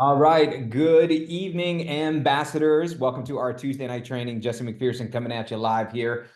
All right. Good evening, ambassadors. Welcome to our Tuesday night training. Jesse Macpherson coming at you live here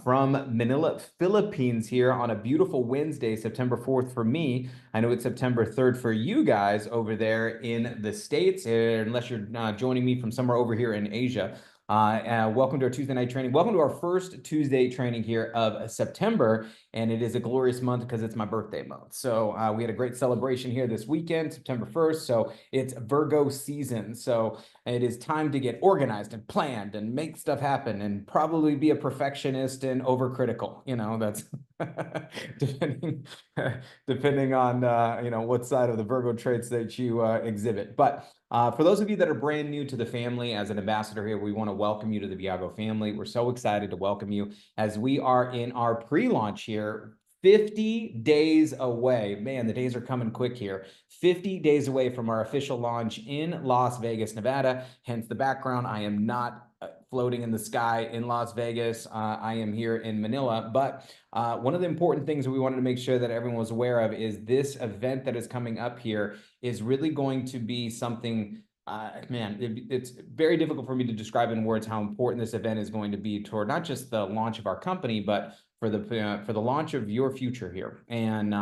from Manila, Philippines, here on a beautiful Wednesday, September 4th for me. I know it's September 3rd for you guys over there in the States, unless you're joining me from somewhere over here in Asia. Welcome to our Tuesday night training. Welcome to our first Tuesday training here of September. And it is a glorious month because it's my birthday month. So we had a great celebration here this weekend, September 1st. So it's Virgo season. So it is time to get organized and planned and make stuff happen and probably be a perfectionist and overcritical. That's depending depending on what side of the Virgo traits that you exhibit. But for those of you that are brand new to the family, as an ambassador here, we want to welcome you to the Viago family. We're so excited to welcome you as we are in our pre-launch here, 50 days away. Man, the days are coming quick here. 50 days away from our official launch in Las Vegas, Nevada. Hence the background. I am not floating in the sky in Las Vegas. I am here in Manila. But one of the important things that we wanted to make sure that everyone was aware of is this event that is coming up here is really going to be something it's very difficult for me to describe in words how important this event is going to be toward not just the launch of our company, but for the launch of your future here. And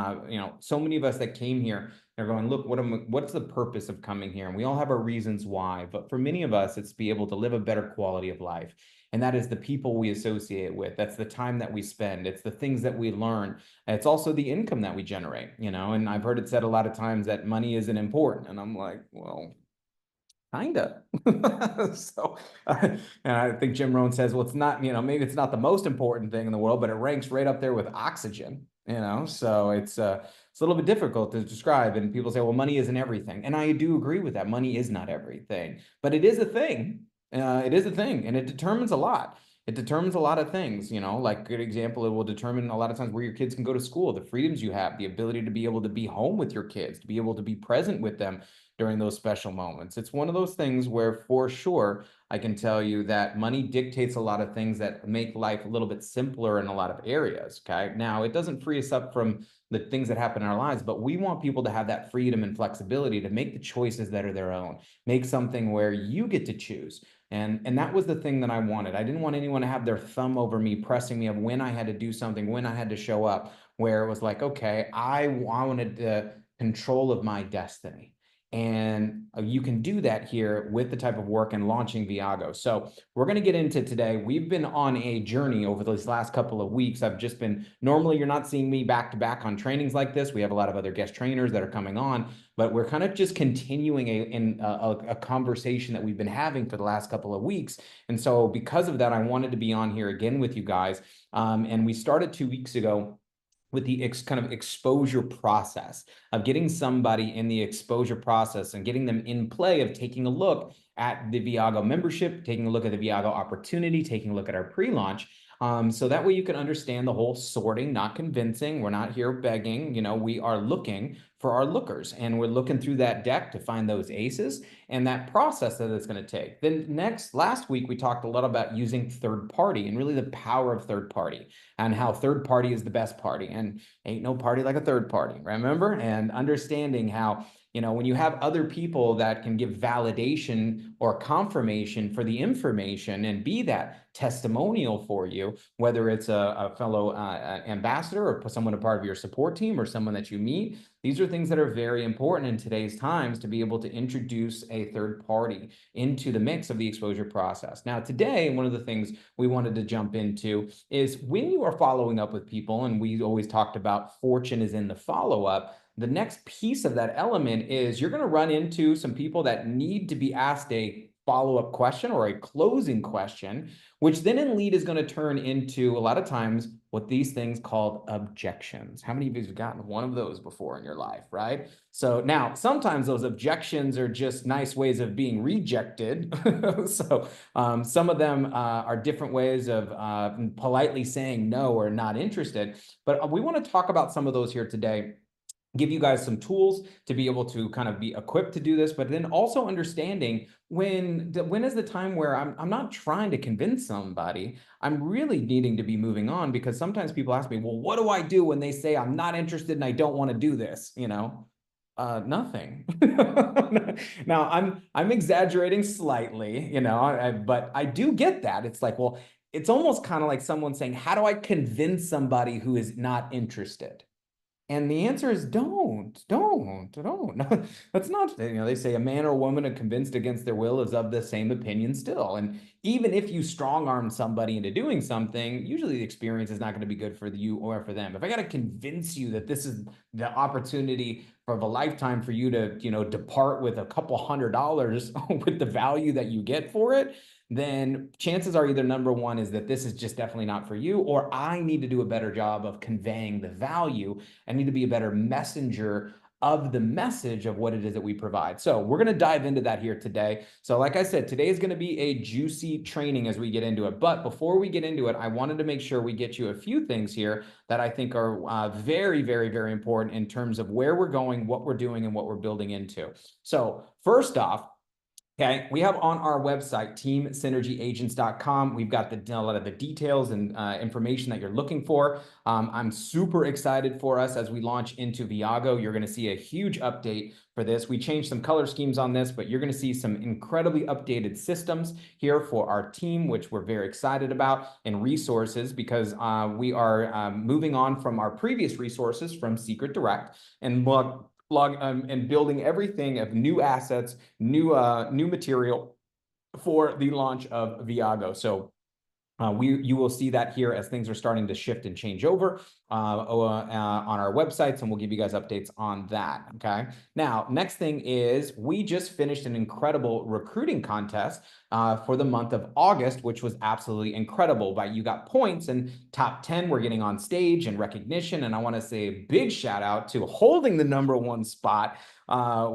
so many of us that came here, they're going, look, what's the purpose of coming here? And we all have our reasons why. But for many of us, it's to be able to live a better quality of life. And that is the people we associate with. That's the time that we spend. It's the things that we learn. It's also the income that we generate, and I've heard it said a lot of times that money isn't important. And I'm like, well, kinda. So, and I think Jim Rohn says, well, it's not, maybe it's not the most important thing in the world, but it ranks right up there with oxygen, so it's a little bit difficult to describe. And people say, well, money isn't everything. And I do agree with that. Money is not everything, but it is a thing. It is a thing, and it determines a lot. It determines a lot of things, like good example, it will determine a lot of times where your kids can go to school, the freedoms you have, the ability to be able to be home with your kids, to be able to be present with them during those special moments. It's one of those things where for sure, I can tell you that money dictates a lot of things that make life a little bit simpler in a lot of areas. Okay. Now, it doesn't free us up from the things that happen in our lives, but we want people to have that freedom and flexibility to make the choices that are their own, make something where you get to choose. And that was the thing that I wanted. I didn't want anyone to have their thumb over me, pressing me of when I had to do something, when I had to show up, where it was like, okay, I wanted the control of my destiny. And you can do that here with the type of work and launching Viago. So we're going to get into today. We've been on a journey over these last couple of weeks. I've just been, normally you're not seeing me back to back on trainings like this. We have a lot of other guest trainers that are coming on, but we're kind of just continuing a conversation that we've been having for the last couple of weeks. And so because of that, I wanted to be on here again with you guys. And we started 2 weeks ago with the kind of exposure process of getting somebody in the exposure process and getting them in play of taking a look at the Viago membership, taking a look at the Viago opportunity, taking a look at our pre-launch. So that way you can understand the whole sorting, not convincing. We're not here begging, we are looking for our lookers, and we're looking through that deck to find those aces and that process that it's going to take. Then last week, we talked a lot about using third party and really the power of third party and how third party is the best party, and ain't no party like a third party, remember? And understanding how, when you have other people that can give validation or confirmation for the information and be that testimonial for you, whether it's a fellow ambassador or someone a part of your support team or someone that you meet, these are things that are very important in today's times to be able to introduce a third party into the mix of the exposure process. Now, today, one of the things we wanted to jump into is when you are following up with people, and we always talked about fortune is in the follow-up, the next piece of that element is you're going to run into some people that need to be asked a follow-up question or a closing question, which then in lead is going to turn into a lot of times what these things called objections. How many of you have gotten one of those before in your life, right? So now sometimes those objections are just nice ways of being rejected. So some of them are different ways of politely saying no or not interested. But we want to talk about some of those here today, give you guys some tools to be able to kind of be equipped to do this, but then also understanding when is the time where I'm not trying to convince somebody, I'm really needing to be moving on, because sometimes people ask me, well, what do I do when they say I'm not interested and I don't want to do this, Nothing. Now I'm exaggerating slightly, but I do get that. It's like, well, it's almost kind of like someone saying, how do I convince somebody who is not interested? And the answer is don't. No, that's not, they say a man or a woman convinced against their will is of the same opinion still. And even if you strong arm somebody into doing something, usually the experience is not going to be good for you or for them. If I got to convince you that this is the opportunity of a lifetime for you to, depart with a couple $100 with the value that you get for it, then chances are either number one is that this is just definitely not for you, or I need to do a better job of conveying the value. I need to be a better messenger of the message of what it is that we provide. So we're going to dive into that here today. So like I said, today is going to be a juicy training as we get into it. But before we get into it, I wanted to make sure we get you a few things here that I think are very, very, very important in terms of where we're going, what we're doing, and what we're building into. So first off, okay, we have on our website, teamsynergyagents.com. We've got a lot of the details and information that you're looking for. I'm super excited for us as we launch into Viago. You're going to see a huge update for this. We changed some color schemes on this, but you're going to see some incredibly updated systems here for our team, which we're very excited about, and resources, because we are moving on from our previous resources from Secret Direct and and building everything of new assets, new material for the launch of Viago. So you will see that here as things are starting to shift and change over on our websites, and we'll give you guys updates on that. Okay. Now, next thing is we just finished an incredible recruiting contest for the month of August, which was absolutely incredible. But you got points, and top 10 were getting on stage and recognition. And I want to say a big shout out to holding the #1 spot,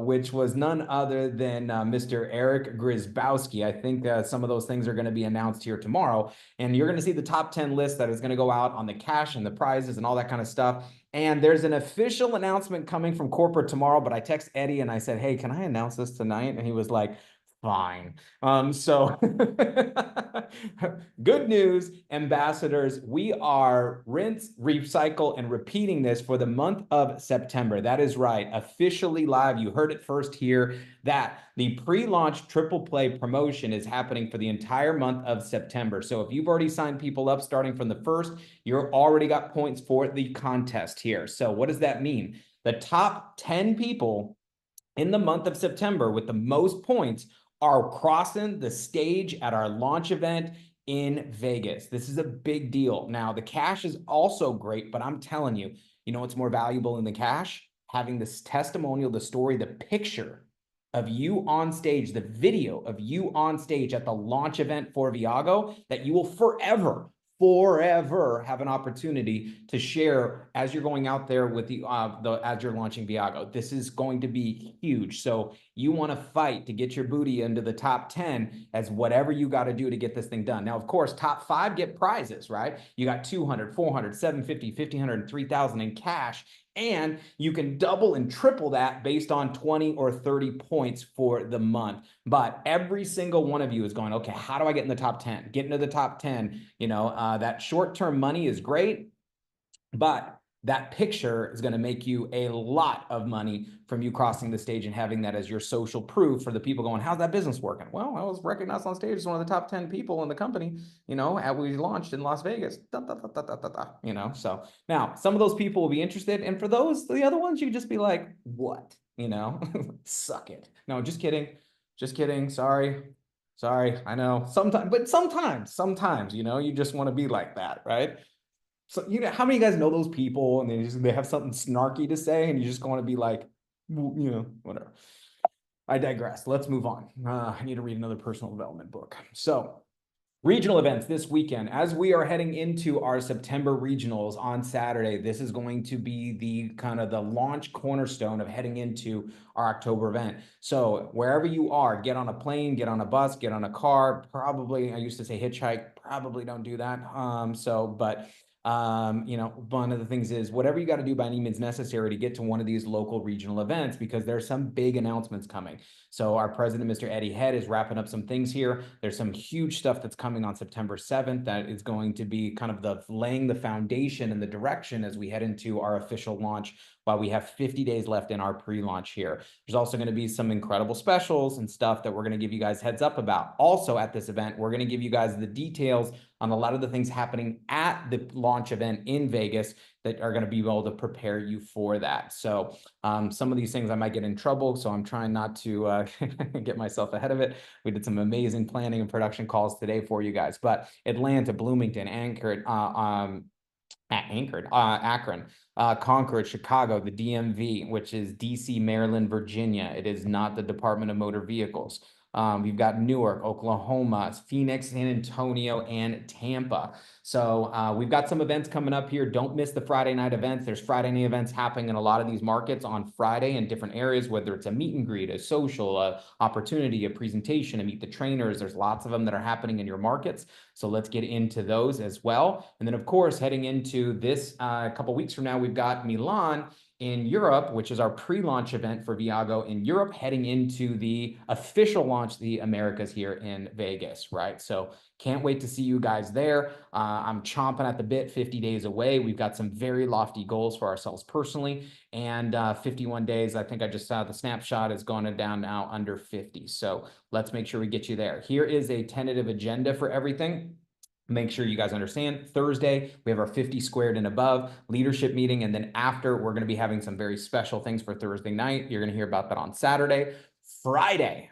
which was none other than Mr. Eric Grisbowski. I think some of those things are going to be announced here tomorrow. And you're going to see the top 10 list that is going to go out on the cash and the prizes and all that kind of stuff. And there's an official announcement coming from corporate tomorrow, but I text Eddie and I said, hey, can I announce this tonight? And he was like, fine. So good news, ambassadors. We are rinse, recycle, and repeating this for the month of September. That is right. Officially live. You heard it first here that the pre-launch triple play promotion is happening for the entire month of September. So if you've already signed people up starting from the 1st, you're already got points for the contest here. So what does that mean? The top 10 people in the month of September with the most points are crossing the stage at our launch event in Vegas. This is a big deal. Now, the cash is also great, but I'm telling you, you know what's more valuable than the cash? Having this testimonial, the story, the picture of you on stage, the video of you on stage at the launch event for Viago that you will forever have an opportunity to share as you're going out there with as you're launching Viago. This is going to be huge. So you want to fight to get your booty into the top 10 as whatever you got to do to get this thing done. Now, of course, top 5 get prizes, right? You got 200, 400, 750, 1500, and 3000 in cash. And you can double and triple that based on 20 or 30 points for the month. But every single one of you is going, okay, how do I get in the top 10? Get into the top 10. That short-term money is great, but that picture is going to make you a lot of money from you crossing the stage and having that as your social proof for the people going, how's that business working? Well, I was recognized on stage as one of the top 10 people in the company, we launched in Las Vegas. So now some of those people will be interested. And for the other ones, you just be like, what? Suck it. No, just kidding. Just kidding. Sorry. I know sometimes, you just want to be like that, right? So, how many of you guys know those people and they have something snarky to say and you just want to be like, whatever. I digress. Let's move on. I need to read another personal development book. So regional events this weekend, as we are heading into our September regionals on Saturday, this is going to be the kind of the launch cornerstone of heading into our October event. So wherever you are, get on a plane, get on a bus, get on a car. Probably, I used to say hitchhike, probably don't do that. One of the things is whatever you got to do by any means necessary to get to one of these local regional events, because there's some big announcements coming. So our president, Mr. Eddie Head, is wrapping up some things here. There's some huge stuff that's coming on September 7th that is going to be kind of laying the foundation and the direction as we head into our official launch while we have 50 days left in our pre-launch here. There's also going to be some incredible specials and stuff that we're going to give you guys heads up about. Also at this event, we're going to give you guys the details on a lot of the things happening at the launch event in Vegas that are going to be able to prepare you for that. So some of these things I might get in trouble, so I'm trying not to get myself ahead of it. We did some amazing planning and production calls today for you guys, but Atlanta, Bloomington, Akron, Concord, Chicago, the DMV, which is DC, Maryland, Virginia. It is not the Department of Motor Vehicles. We've got Newark, Oklahoma, Phoenix, San Antonio, and Tampa. So we've got some events coming up here. Don't miss the Friday night events. There's Friday night events happening in a lot of these markets on Friday in different areas, whether it's a meet and greet, a social, a opportunity, a presentation, to meet the trainers. There's lots of them that are happening in your markets. So let's get into those as well. And then, of course, heading into this a couple weeks from now, we've got Milan in Europe, which is our pre-launch event for Viago in Europe, heading into the official launch, the Americas here in Vegas, right? So can't wait to see you guys there. I'm chomping at the bit, 50 days away. We've got some very lofty goals for ourselves personally, and 51 days. I think I just saw the snapshot is going down now under 50. So let's make sure we get you there. Here is a tentative agenda for everything. Make sure you guys understand. Thursday, we have our 50 squared and above leadership meeting. And then after, we're going to be having some very special things for Thursday night. You're going to hear about that on Saturday. Friday,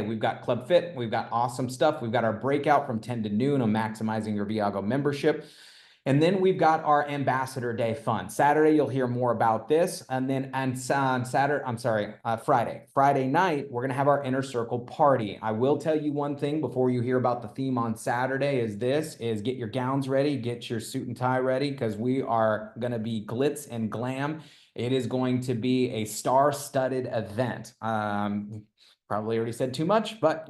we've got Club Fit. We've got awesome stuff. We've got our breakout from 10 to noon on maximizing your Viago membership. And then we've got our Ambassador Day fun. Saturday, you'll hear more about this. And then on Friday night, we're going to have our Inner Circle party. I will tell you one thing before you hear about the theme on Saturday is get your gowns ready, get your suit and tie ready, because we are going to be glitz and glam. It is going to be a star-studded event. Probably already said too much, but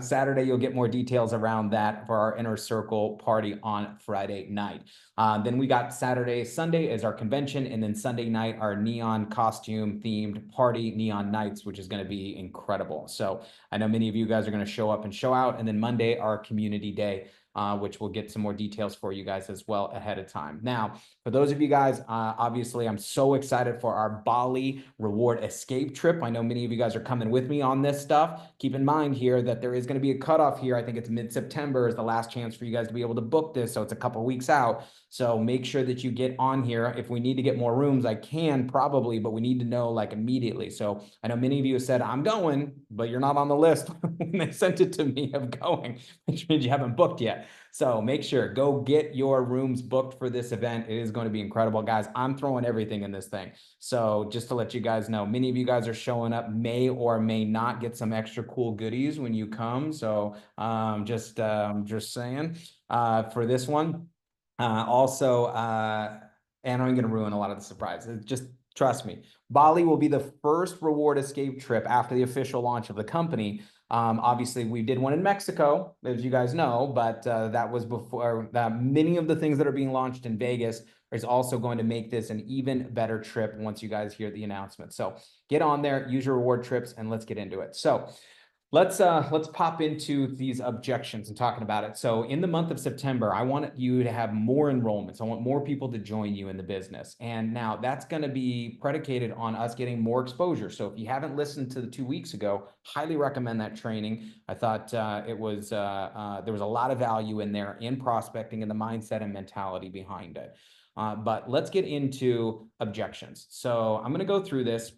Saturday you'll get more details around that for our Inner Circle party on Friday night. Then we got Sunday is our convention, and then Sunday night our neon costume themed party, Neon Nights, which is going to be incredible. So I know many of you guys are going to show up and show out, and then Monday our community day, which we'll get some more details for you guys as well ahead of time. Now, for those of you guys, obviously, I'm so excited for our Bali reward escape trip. I know many of you guys are coming with me on this stuff. Keep in mind here that there is going to be a cutoff here. I think it's mid-September is the last chance for you guys to be able to book this. So it's a couple weeks out. So make sure that you get on here. If we need to get more rooms, I can probably, but we need to know like immediately. So I know many of you said, I'm going, but you're not on the list when they sent it to me of going, which means you haven't booked yet. So make sure, go get your rooms booked for this event. It is going to be incredible, guys. I'm throwing everything in this thing. So just to let you guys know, many of you guys are showing up, may or may not get some extra cool goodies when you come. So just saying for this one. And I'm going to ruin a lot of the surprises. Just trust me. Bali will be the first reward escape trip after the official launch of the company. Obviously, we did one in Mexico, as you guys know, but that was before. Many of the things that are being launched in Vegas is also going to make this an even better trip once you guys hear the announcement. So get on there, use your reward trips, and let's get into it. So let's pop into these objections and talking about it. So in the month of September, I want you to have more enrollments. I want more people to join you in the business. And now that's going to be predicated on us getting more exposure. So if you haven't listened to the 2 weeks ago, highly recommend that training. I thought there was a lot of value in there in prospecting and the mindset and mentality behind it. But let's get into objections. So I'm going to go through this.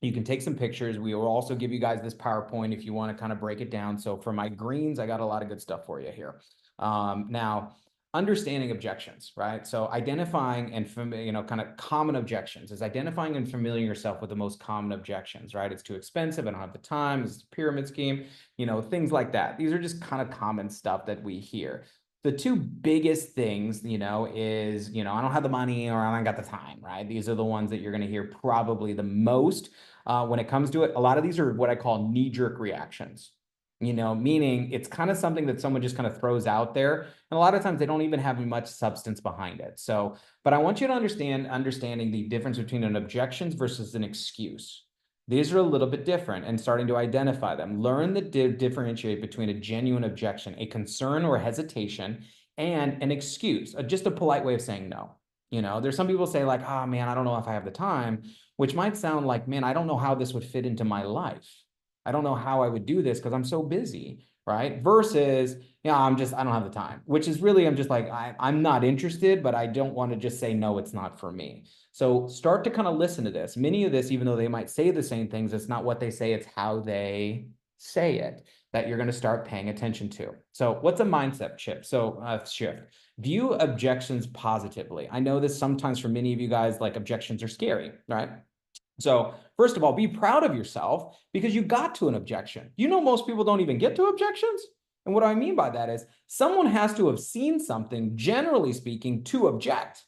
You can take some pictures. We will also give you guys this PowerPoint if you want to kind of break it down. So for my greens, I got a lot of good stuff for you here. Now, understanding objections, right? So identifying and kind of common objections is identifying and familiarizing yourself with the most common objections, right? It's too expensive. I don't have the time. It's a pyramid scheme, things like that. These are just kind of common stuff that we hear. The two biggest things, is, I don't have the money or I don't got the time, right? These are the ones that you're going to hear probably the most when it comes to it. A lot of these are what I call knee-jerk reactions, meaning it's kind of something that someone just kind of throws out there. And a lot of times they don't even have much substance behind it. So, but I want you to understanding the difference between an objections versus an excuse. These are a little bit different, and starting to identify them. Learn to differentiate between a genuine objection, a concern or hesitation, and an excuse, just a polite way of saying no. There's some people say like, oh man, I don't know if I have the time, which might sound like, man, I don't know how this would fit into my life. I don't know how I would do this because I'm so busy, right? Versus, I don't have the time, which is really, I'm just like, I'm not interested, but I don't want to just say, no, it's not for me. So start to kind of listen to this. Many of this, even though they might say the same things, it's not what they say, it's how they say it that you're going to start paying attention to. So what's a mindset shift? Shift. View objections positively. I know this sometimes for many of you guys, like objections are scary, right? So first of all, be proud of yourself because you got to an objection. Most people don't even get to objections. And what I mean by that is someone has to have seen something, generally speaking, to object,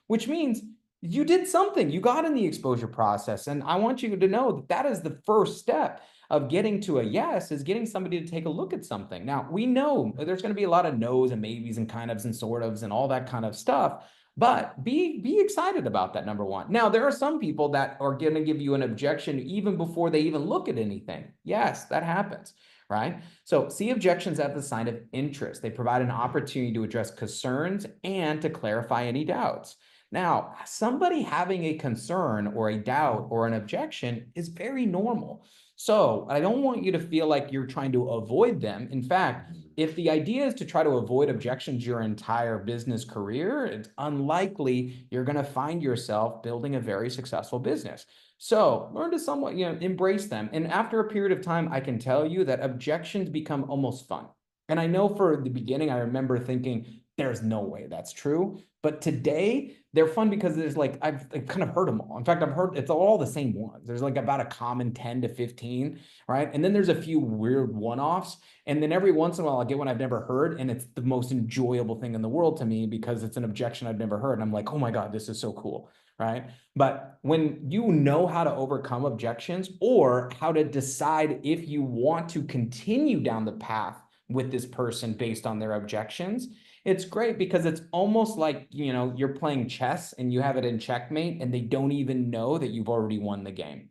which means you did something. You got in the exposure process. And I want you to know that that is the first step of getting to a yes, is getting somebody to take a look at something. Now, we know there's going to be a lot of no's and maybes and kind ofs and sort ofs and all that kind of stuff. But be excited about that, number one. Now, there are some people that are going to give you an objection even before they even look at anything. Yes, that happens, right? So see objections as a sign of interest. They provide an opportunity to address concerns and to clarify any doubts. Now, somebody having a concern or a doubt or an objection is very normal. So I don't want you to feel like you're trying to avoid them. In fact, if the idea is to try to avoid objections your entire business career, it's unlikely you're going to find yourself building a very successful business. So learn to somewhat, embrace them. And after a period of time, I can tell you that objections become almost fun. And I know for the beginning, I remember thinking, there's no way that's true. But today, they're fun because there's like, I've kind of heard them all. In fact, I've heard it's all the same ones. There's like about a common 10 to 15, right? And then there's a few weird one-offs. And then every once in a while, I'll get one I've never heard. And it's the most enjoyable thing in the world to me because it's an objection I've never heard. And I'm like, oh my God, this is so cool, right? But when you know how to overcome objections or how to decide if you want to continue down the path with this person based on their objections, it's great because it's almost like, you're playing chess and you have it in checkmate and they don't even know that you've already won the game.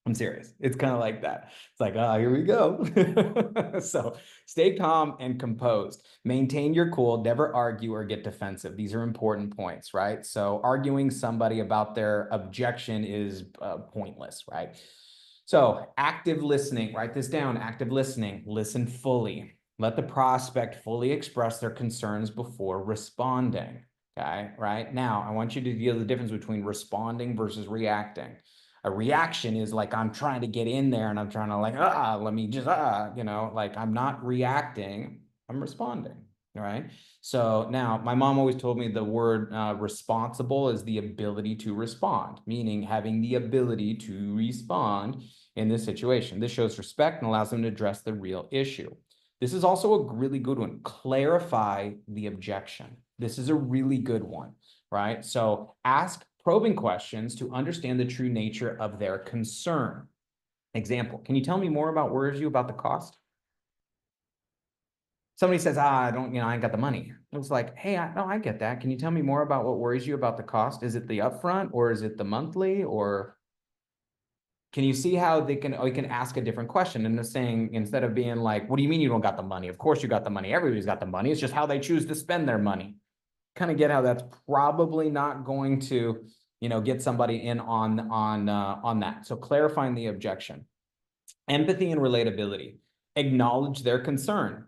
I'm serious. It's kind of like that. It's like, here we go. So stay calm and composed. Maintain your cool. Never argue or get defensive. These are important points, right? So arguing somebody about their objection is pointless, right? So active listening, write this down. Active listening, listen fully. Let the prospect fully express their concerns before responding. Okay, right? Now, I want you to deal with the difference between responding versus reacting. A reaction is like, I'm trying to get in there and I'm trying to like, let me just, like I'm not reacting, I'm responding. All right. So now my mom always told me the word responsible is the ability to respond, meaning having the ability to respond in this situation. This shows respect and allows them to address the real issue. This is also a really good one. Clarify the objection. This is a really good one, right? So ask probing questions to understand the true nature of their concern. Example, can you tell me more about worries you about the cost? Somebody says, I don't, I ain't got the money. It's like, hey, no, I get that. Can you tell me more about what worries you about the cost? Is it the upfront or is it the monthly or can you see how we can ask a different question and saying, instead of being like, what do you mean you don't got the money? Of course you got the money. Everybody's got the money. It's just how they choose to spend their money. Kind of get how that's probably not going to, get somebody in on that. So clarifying the objection. Empathy and relatability. Acknowledge their concern.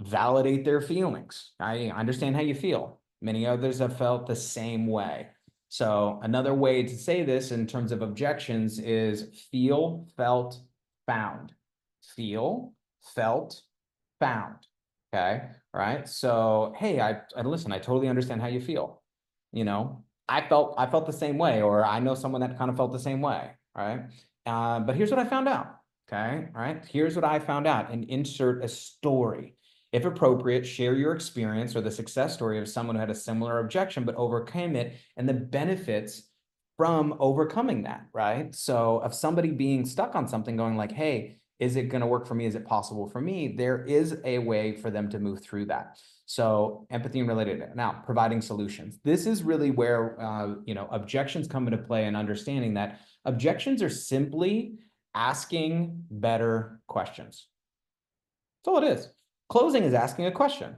Validate their feelings. I understand how you feel. Many others have felt the same way. So another way to say this in terms of objections is feel, felt, found. Feel, felt, found. Okay. All right. So, hey, I listen, I totally understand how you feel. I felt the same way, or I know someone that kind of felt the same way. All right. But here's what I found out. Okay. All right. Here's what I found out, and insert a story. If appropriate, share your experience or the success story of someone who had a similar objection but overcame it and the benefits from overcoming that, right? So of somebody being stuck on something going like, hey, is it going to work for me? Is it possible for me? There is a way for them to move through that. So empathy and related. Now, providing solutions. This is really where, objections come into play, and understanding that objections are simply asking better questions. That's all it is. Closing is asking a question.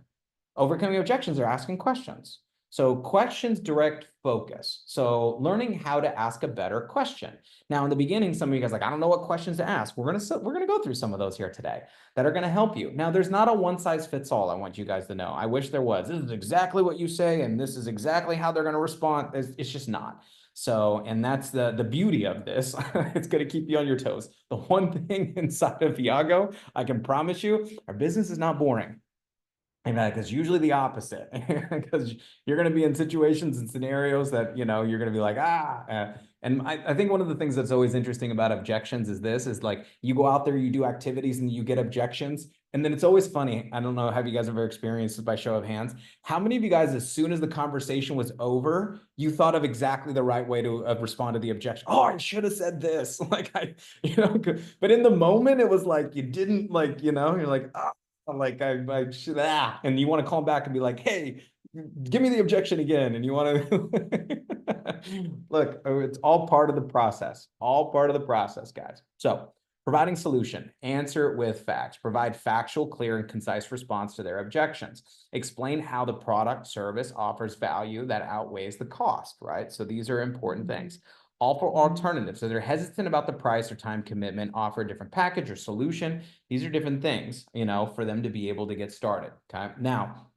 Overcoming objections are asking questions. So questions direct focus. So learning how to ask a better question. Now, in the beginning, some of you guys are like, I don't know what questions to ask. We're gonna go through some of those here today that are gonna help you. Now, there's not a one size fits all. I want you guys to know. I wish there was. This is exactly what you say, and this is exactly how they're gonna respond. It's just not. So, and that's the beauty of this. It's going to keep you on your toes. The one thing inside of Viago, I can promise you, our business is not boring. And it's usually the opposite, because you're going to be in situations and scenarios that, you're going to be like, and I think one of the things that's always interesting about objections is like, you go out there, you do activities and you get objections. And then it's always funny. I don't know, have you guys ever experienced this by show of hands? How many of you guys, as soon as the conversation was over, you thought of exactly the right way to respond to the objection? Oh, I should have said this. But in the moment, it was like, you didn't you're like, oh. I should, and you want to call back and be like, hey, give me the objection again. And you want to look, it's all part of the process, guys. So providing solution, answer with facts, provide factual, clear, and concise response to their objections. Explain how the product service offers value that outweighs the cost, right? So these are important things. Offer alternatives. So they're hesitant about the price or time commitment, offer a different package or solution. These are different things, for them to be able to get started. Okay. Now,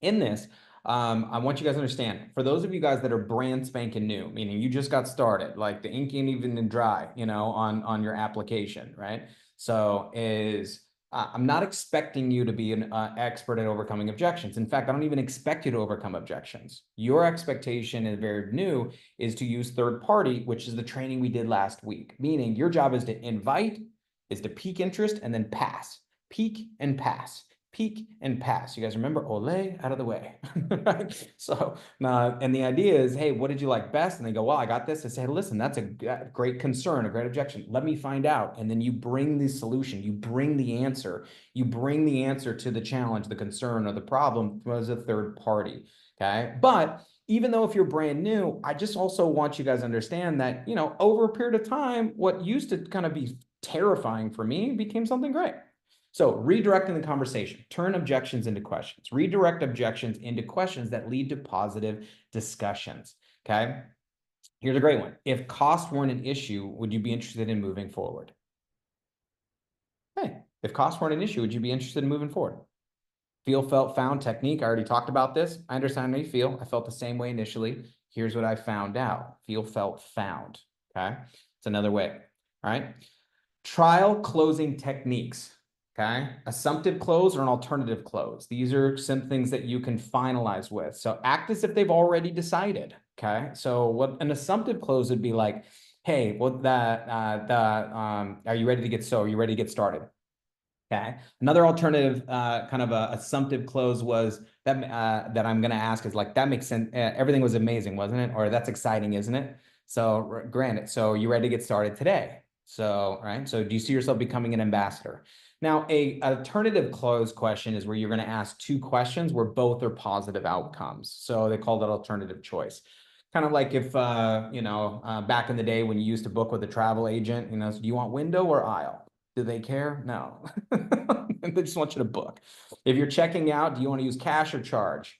in this, I want you guys to understand, for those of you guys that are brand spanking new, meaning you just got started, like the ink ain't even dry, on your application, right? So I'm not expecting you to be an expert at overcoming objections. In fact, I don't even expect you to overcome objections. Your expectation is very new is to use third party, which is the training we did last week, meaning your job is to invite, is to pique interest, and then pass. Peak and pass. Peak and pass. You guys remember Olay out of the way, right? So, and the idea is, hey, what did you like best? And they go, well, I got this. I say, hey, listen, that's a great concern, a great objection. Let me find out. And then you bring the solution, you bring the answer to the challenge, the concern, or the problem as a third party. Okay. But even though if you're brand new, I just also want you guys to understand that, over a period of time, what used to kind of be terrifying for me became something great. So redirecting the conversation, turn objections into questions, redirect objections into questions that lead to positive discussions. Okay. Here's a great one. If cost weren't an issue, would you be interested in moving forward? Hey, if cost weren't an issue, would you be interested in moving forward? Feel, felt, found technique. I already talked about this. I understand how you feel. I felt the same way initially. Here's what I found out. Feel, felt, found. Okay. It's another way. All right. Trial closing techniques. Okay. Assumptive close or an alternative close. These are some things that you can finalize with. So act as if they've already decided. Okay. So what an assumptive close would be like, hey, well, are you ready to get started? Okay. Another alternative kind of a assumptive close was that I'm going to ask is like, that makes sense. Everything was amazing, wasn't it? Or that's exciting, isn't it? So granted, so you ready to get started today? So, right. So do you see yourself becoming an ambassador? Now, a alternative close question is where you're going to ask two questions where both are positive outcomes. So they call that alternative choice. Kind of like if, back in the day when you used to book with a travel agent, so do you want window or aisle? Do they care? No. They just want you to book. If you're checking out, do you want to use cash or charge?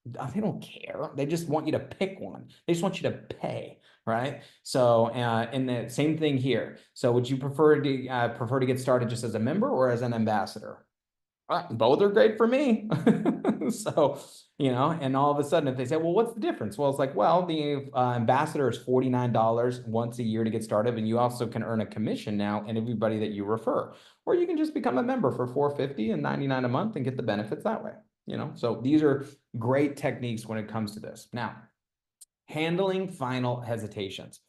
They don't care. They just want you to pick one. They just want you to pay, right? So, and the same thing here. So, would you prefer to get started just as a member or as an ambassador? Both are great for me. So, and all of a sudden, if they say, well, what's the difference? Well, it's like, well, the ambassador is $49 once a year to get started, and you also can earn a commission now and everybody that you refer. Or you can just become a member for $450 and $99 a month and get the benefits that way. So these are great techniques when it comes to this. Now, handling final hesitations,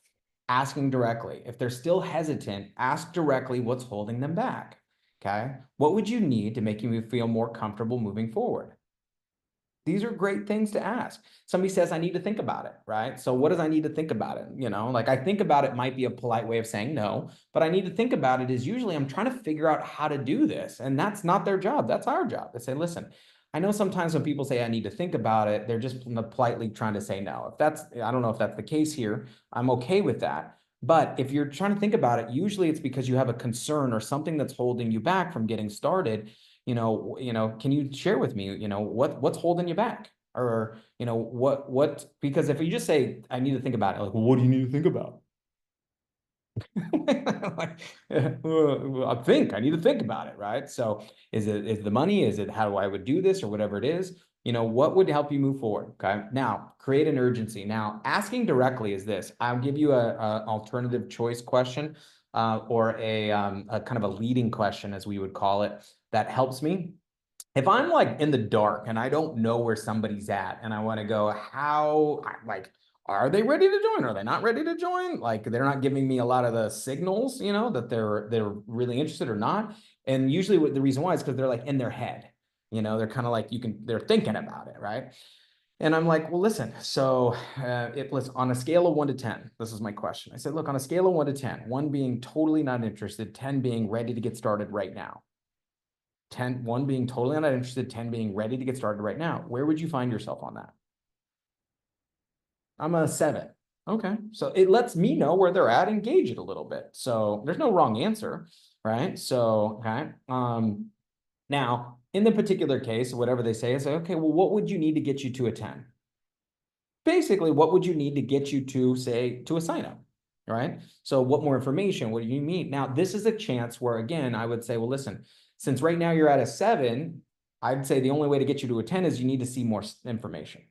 asking directly. If they're still hesitant, ask directly what's holding them back. Okay. What would you need to make you feel more comfortable moving forward? These are great things to ask. Somebody says, I need to think about it, right? So what does I need to think about it? Like I think about it might be a polite way of saying no, but I need to think about it is usually I'm trying to figure out how to do this. And that's not their job. That's our job. They say, listen, I know sometimes when people say I need to think about it, they're just politely trying to say no. I don't know if that's the case here. I'm okay with that. But if you're trying to think about it, usually it's because you have a concern or something that's holding you back from getting started. Can you share with me, what's holding you back? Or, because if you just say, I need to think about it, like, well, what do you need to think about? Like, I need to think about it, right? So is the money, is it how I would do this or whatever it is, what would help you move forward? Okay. Now create an urgency. Now asking directly is this, I'll give you a alternative choice question, or a kind of a leading question, as we would call it, that helps me. If I'm like in the dark and I don't know where somebody's at and I want to go, are they ready to join? Are they not ready to join? Like, they're not giving me a lot of the signals, that they're really interested or not. And usually the reason why is because they're like in their head, they're kind of like, they're thinking about it, right? And I'm like, well, listen, so it was on a scale of 1 to 10. This is my question. I said, look, on a scale of 1 to 10, 1 being totally not interested, 10 being ready to get started right now. 1 being totally not interested, 10 being ready to get started right now. Where would you find yourself on that? I'm a 7. Okay. So it lets me know where they're at, engage it a little bit. So there's no wrong answer, right? So, okay. Now, in the particular case, whatever they say, I say, okay, well, what would you need to get you to a 10? Basically, what would you need to get you to, say, to a sign up? Right? So what more information? What do you need? Now, this is a chance where, again, I would say, well, listen, since right now you're at a 7, I'd say the only way to get you to a 10 is you need to see more information.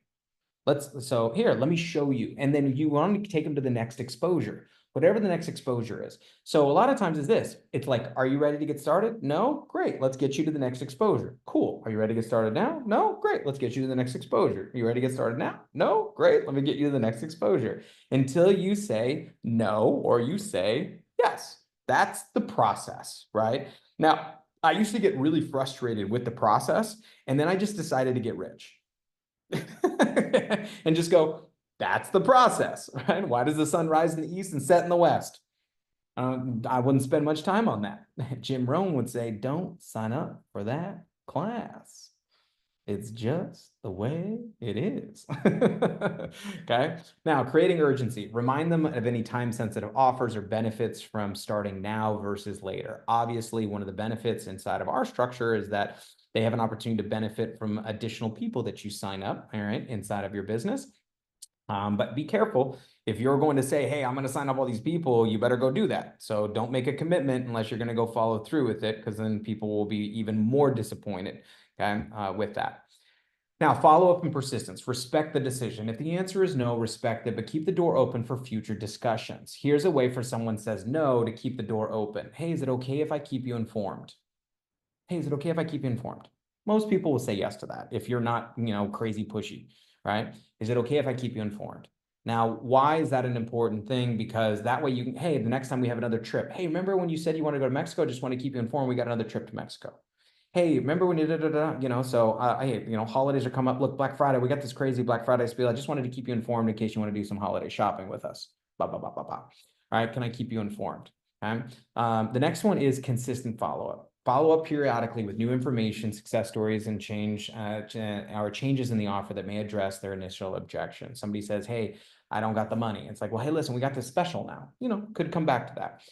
So here, let me show you. And then you want to take them to the next exposure, whatever the next exposure is. So a lot of times is this, it's like, are you ready to get started? No? Great. Let's get you to the next exposure. Cool. Are you ready to get started now? No? Great. Let's get you to the next exposure. You ready to get started now? No? Great. Let me get you to the next exposure until you say no, or you say yes. That's the process, right? Now, I used to get really frustrated with the process, and then I just decided to get rich. And just go, that's the process, right? Why does the sun rise in the east and set in the west? I wouldn't spend much time on that. Jim Rohn would say, don't sign up for that class. It's just the way it is. Okay. Now, creating urgency. Remind them of any time-sensitive offers or benefits from starting now versus later. Obviously, one of the benefits inside of our structure is that they have an opportunity to benefit from additional people that you sign up, all right, inside of your business. But be careful. If you're going to say, hey, I'm going to sign up all these people, you better go do that. So don't make a commitment unless you're going to go follow through with it, because then people will be even more disappointed, okay, with that. Now, follow-up and persistence. Respect the decision. If the answer is no, respect it, but keep the door open for future discussions. Here's a way for someone says no to keep the door open. Hey, is it okay if I keep you informed? Hey, is it okay if I keep you informed? Most people will say yes to that if you're not, crazy pushy, right? Is it okay if I keep you informed? Now, why is that an important thing? Because that way you can, hey, the next time we have another trip, hey, remember when you said you want to go to Mexico? Just want to keep you informed. We got another trip to Mexico. Hey, remember when you so hey, holidays are coming up. Look, Black Friday, we got this crazy Black Friday spiel. I just wanted to keep you informed in case you want to do some holiday shopping with us. Blah, blah, blah, blah, blah. All right, can I keep you informed? Okay. The next one is consistent follow-up. Follow up periodically with new information, success stories, and changes in the offer that may address their initial objection. Somebody says, hey, I don't got the money. It's like, well, hey, listen, we got this special now. Could come back to that.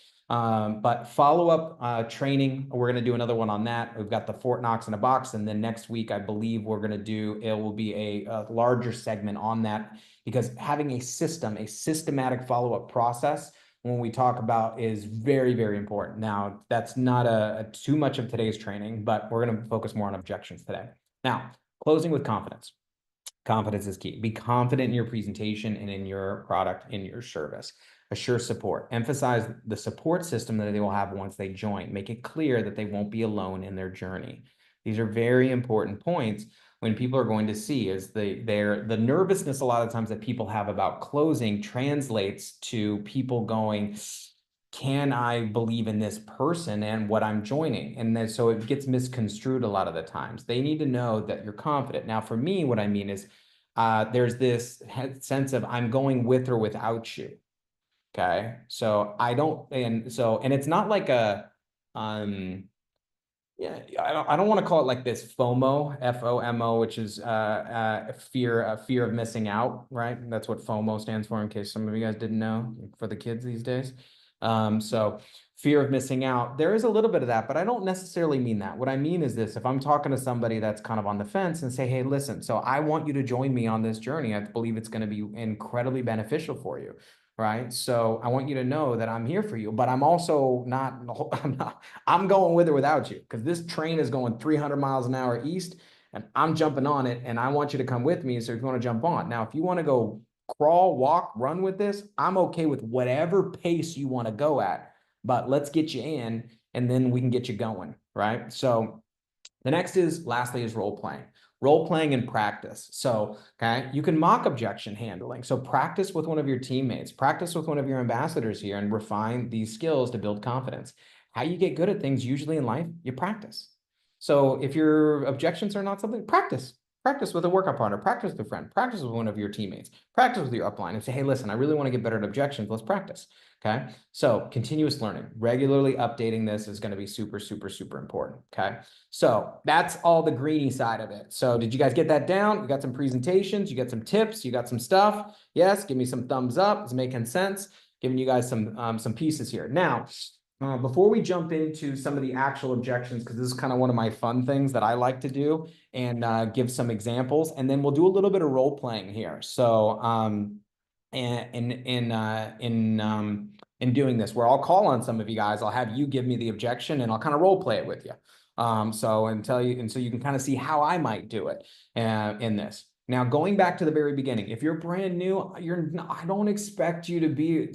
But follow-up training, we're going to do another one on that. We've got the Fort Knox in a box. And then next week, I believe we're going to it will be a larger segment on that, because having a systematic follow-up process when we talk about is very, very important. Now, that's not too much of today's training, but we're going to focus more on objections today. Now, closing with confidence. Confidence is key. Be confident in your presentation and in your product, in your service. Assure support. Emphasize the support system that they will have once they join. Make it clear that they won't be alone in their journey. These are very important points when people are going to see, is the nervousness a lot of times that people have about closing translates to people going, can I believe in this person and what I'm joining? And then so it gets misconstrued a lot of the times. They need to know that you're confident. Now, for me, what I mean is there's this sense of I'm going with or without you. Okay. So I don't, and it's not like yeah, I don't want to call it like this FOMO, FOMO, which is fear of missing out, right? That's what FOMO stands for, in case some of you guys didn't know, for the kids these days. So fear of missing out, there is a little bit of that, but I don't necessarily mean that. What I mean is this: if I'm talking to somebody that's kind of on the fence and say, hey, listen, so I want you to join me on this journey. I believe it's going to be incredibly beneficial for you. Right. So I want you to know that I'm here for you, but I'm also not, I'm going with or without you, because this train is going 300 miles an hour east and I'm jumping on it and I want you to come with me. So if you want to jump on now, if you want to go crawl, walk, run with this, I'm okay with whatever pace you want to go at, but let's get you in and then we can get you going. Right. So the next is, lastly, is role playing and practice. So, okay, you can mock objection handling. So practice with one of your teammates, practice with one of your ambassadors here, and refine these skills to build confidence. How you get good at things usually in life, you practice. So if your objections are not something, practice with a workout partner, practice with a friend, practice with one of your teammates, practice with your upline and say, hey, listen, I really want to get better at objections. Let's practice. Okay. So continuous learning, regularly updating this is going to be super, super, super important. Okay. So that's all the greeny side of it. So did you guys get that down? You got some presentations, you got some tips, you got some stuff. Yes. Give me some thumbs up. It's making sense. Giving you guys some pieces here. Now, before we jump into some of the actual objections, because this is kind of one of my fun things that I like to do, and give some examples, and then we'll do a little bit of role playing here. So in doing this, where I'll call on some of you guys, I'll have you give me the objection, and I'll kind of role play it with you. So you can kind of see how I might do it in this. Now, going back to the very beginning, if you're brand new, I don't expect you to be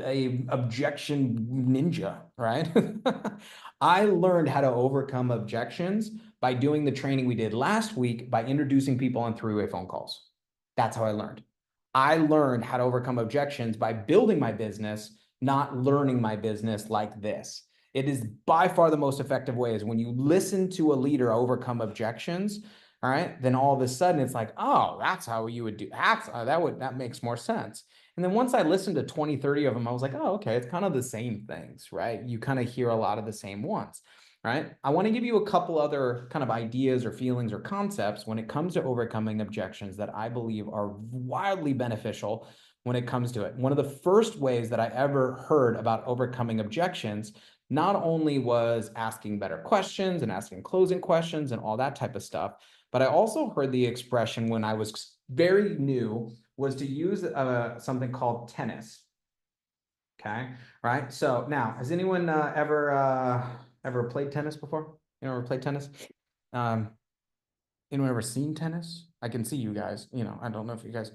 a objection ninja, right? I learned how to overcome objections by doing the training we did last week by introducing people on three-way phone calls. That's how I learned. I learned how to overcome objections by building my business, not learning my business like this. It is by far the most effective way is when you listen to a leader overcome objections. All right, then all of a sudden it's like, oh, that's how you would do that makes more sense. And then once I listened to 20, 30 of them, I was like, oh, okay, it's kind of the same things, right? You kind of hear a lot of the same ones, right? I want to give you a couple other kind of ideas or feelings or concepts when it comes to overcoming objections that I believe are wildly beneficial when it comes to it. One of the first ways that I ever heard about overcoming objections not only was asking better questions and asking closing questions and all that type of stuff, but I also heard the expression when I was very new was to use something called tennis. Okay, right? So now, has anyone ever played tennis before? You know, ever played tennis? Anyone ever seen tennis? I can see you guys. You know, I don't know if you guys.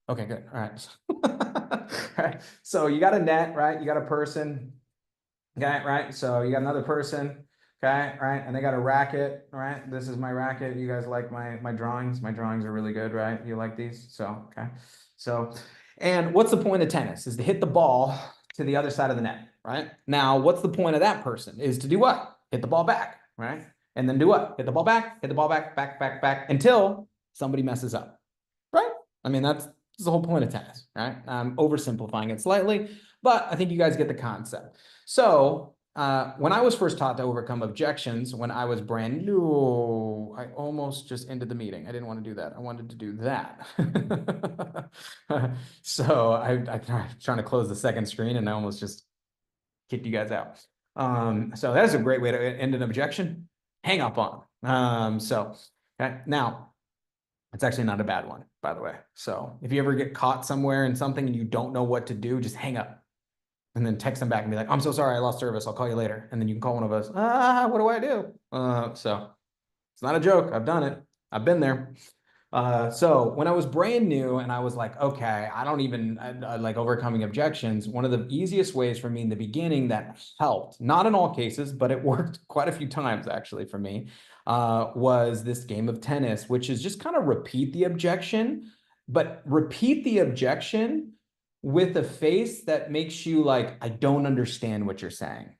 Okay, good. All right. All right. So you got a net, right? You got a person. Okay, right? So you got another person. Okay, right? And they got a racket, right? This is my racket. You guys like my drawings? My drawings are really good, right? You like these? So, okay. So, and what's the point of tennis? Is to hit the ball to the other side of the net, right? Now, what's the point of that person? Is to do what? Hit the ball back, right? And then do what? Hit the ball back, back, until somebody messes up, right? I mean, that's the whole point of tennis, right? I'm oversimplifying it slightly, but I think you guys get the concept. So when I was first taught to overcome objections, when I was brand new, I almost just ended the meeting. I didn't want to do that. I wanted to do that. So I'm trying to close the second screen and I almost just kicked you guys out. So that's a great way to end an objection. Hang up on. Okay. Now, it's actually not a bad one, by the way. So if you ever get caught somewhere in something and you don't know what to do, just hang up and then text them back and be like, I'm so sorry, I lost service. I'll call you later. And then you can call one of us. What do I do? So it's not a joke. I've done it. I've been there. So when I was brand new and I was like, okay, I don't even like overcoming objections. One of the easiest ways for me in the beginning that helped, not in all cases, but it worked quite a few times actually for me, was this game of tennis, which is just kind of repeat the objection, but repeat the objection with a face that makes you like, I don't understand what you're saying.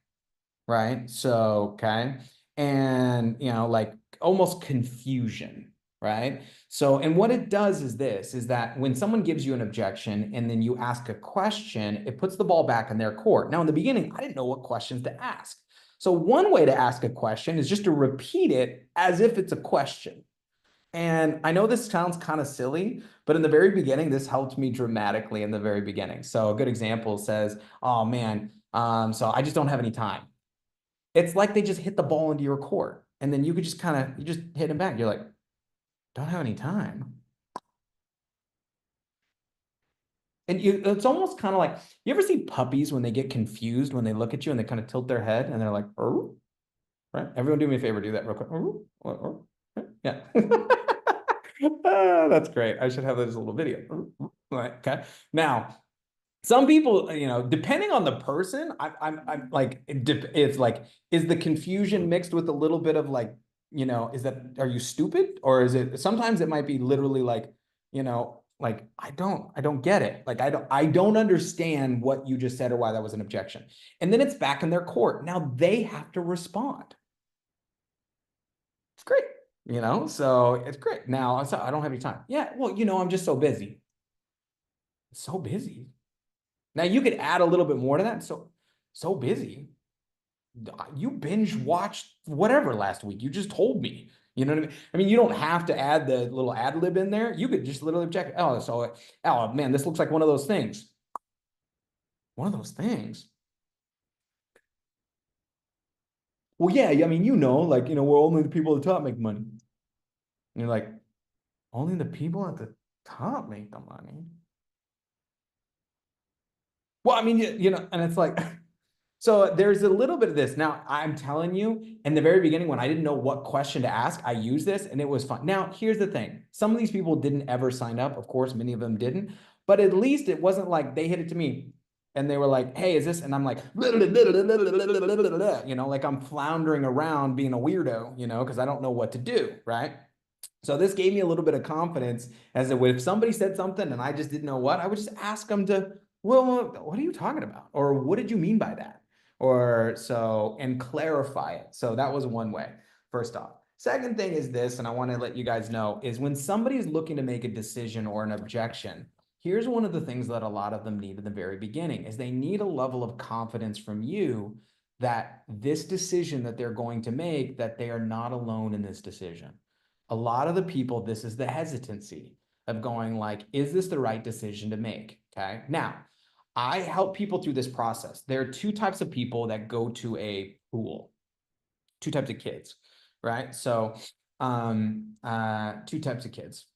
Right. So, okay. And, you know, like almost confusion. Right. So, and what it does is this, is that when someone gives you an objection and then you ask a question, it puts the ball back in their court. Now, in the beginning, I didn't know what questions to ask. So one way to ask a question is just to repeat it as if it's a question. And I know this sounds kind of silly, but in the very beginning, this helped me dramatically in the very beginning. So a good example says, oh man, So I just don't have any time. It's like they just hit the ball into your court, and then you could just you just hit them back. You're like, don't have any time. And it's almost kind of like, you ever see puppies when they get confused when they look at you and they kind of tilt their head and they're like, oh, right? Everyone do me a favor, do that real quick. Oh, yeah. That's great. I should have that as a little video. Right, okay. Now, some people, depending on the person, I'm like, it's like, is the confusion mixed with a little bit of like, are you stupid? Or is it, sometimes it might be literally like, like, I don't get it. Like, I don't understand what you just said or why that was an objection. And then it's back in their court. Now they have to respond. It's great, so it's great. Now, I don't have any time. Yeah, well, I'm just so busy. So busy. Now you could add a little bit more to that. So busy. You binge watched whatever last week. You just told me. You know what I mean? I mean, you don't have to add the little ad lib in there. You could just literally check. Oh man, this looks like one of those things. One of those things. Well, yeah, I mean, like, we're only the people at the top make money. And you're like, only the people at the top make the money. Well, I mean, and it's like, so there's a little bit of this. Now, I'm telling you, in the very beginning, when I didn't know what question to ask, I used this and it was fun. Now, here's the thing. Some of these people didn't ever sign up. Of course, many of them didn't. But at least it wasn't like they hit it to me and they were like, hey, is this? And I'm like, like I'm floundering around being a weirdo, because I don't know what to do, right? So this gave me a little bit of confidence as if somebody said something and I just didn't know what, I would just ask them to, well, what are you talking about? Or what did you mean by that? And clarify it. So that was one way, first off. Second thing is this, and I want to let you guys know, is when somebody's looking to make a decision or an objection, here's one of the things that a lot of them need in the very beginning, is they need a level of confidence from you that this decision that they're going to make, that they are not alone in this decision. A lot of the people, this is the hesitancy of going like, is this the right decision to make? Okay. Now, I help people through this process. There are two types of people that go to a pool, two types of kids, right? So, two types of kids,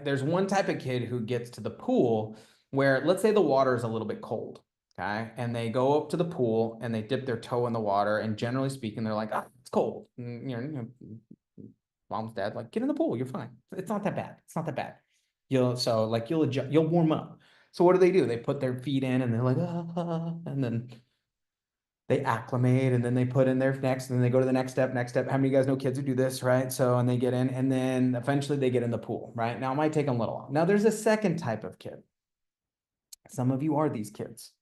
there's one type of kid who gets to the pool where, let's say the water is a little bit cold. Okay. And they go up to the pool and they dip their toe in the water. And generally speaking, they're like, it's cold. And, mom's dad, like, get in the pool. You're fine. It's not that bad. It's not that bad. You'll adjust, you'll warm up. So what do? They put their feet in and they're like, and then they acclimate and then they put in their next, and then they go to the next step. How many of you guys know kids who do this, right? So, and they get in and then eventually they get in the pool, right? Now it might take them a little while. Now there's a second type of kid. Some of you are these kids.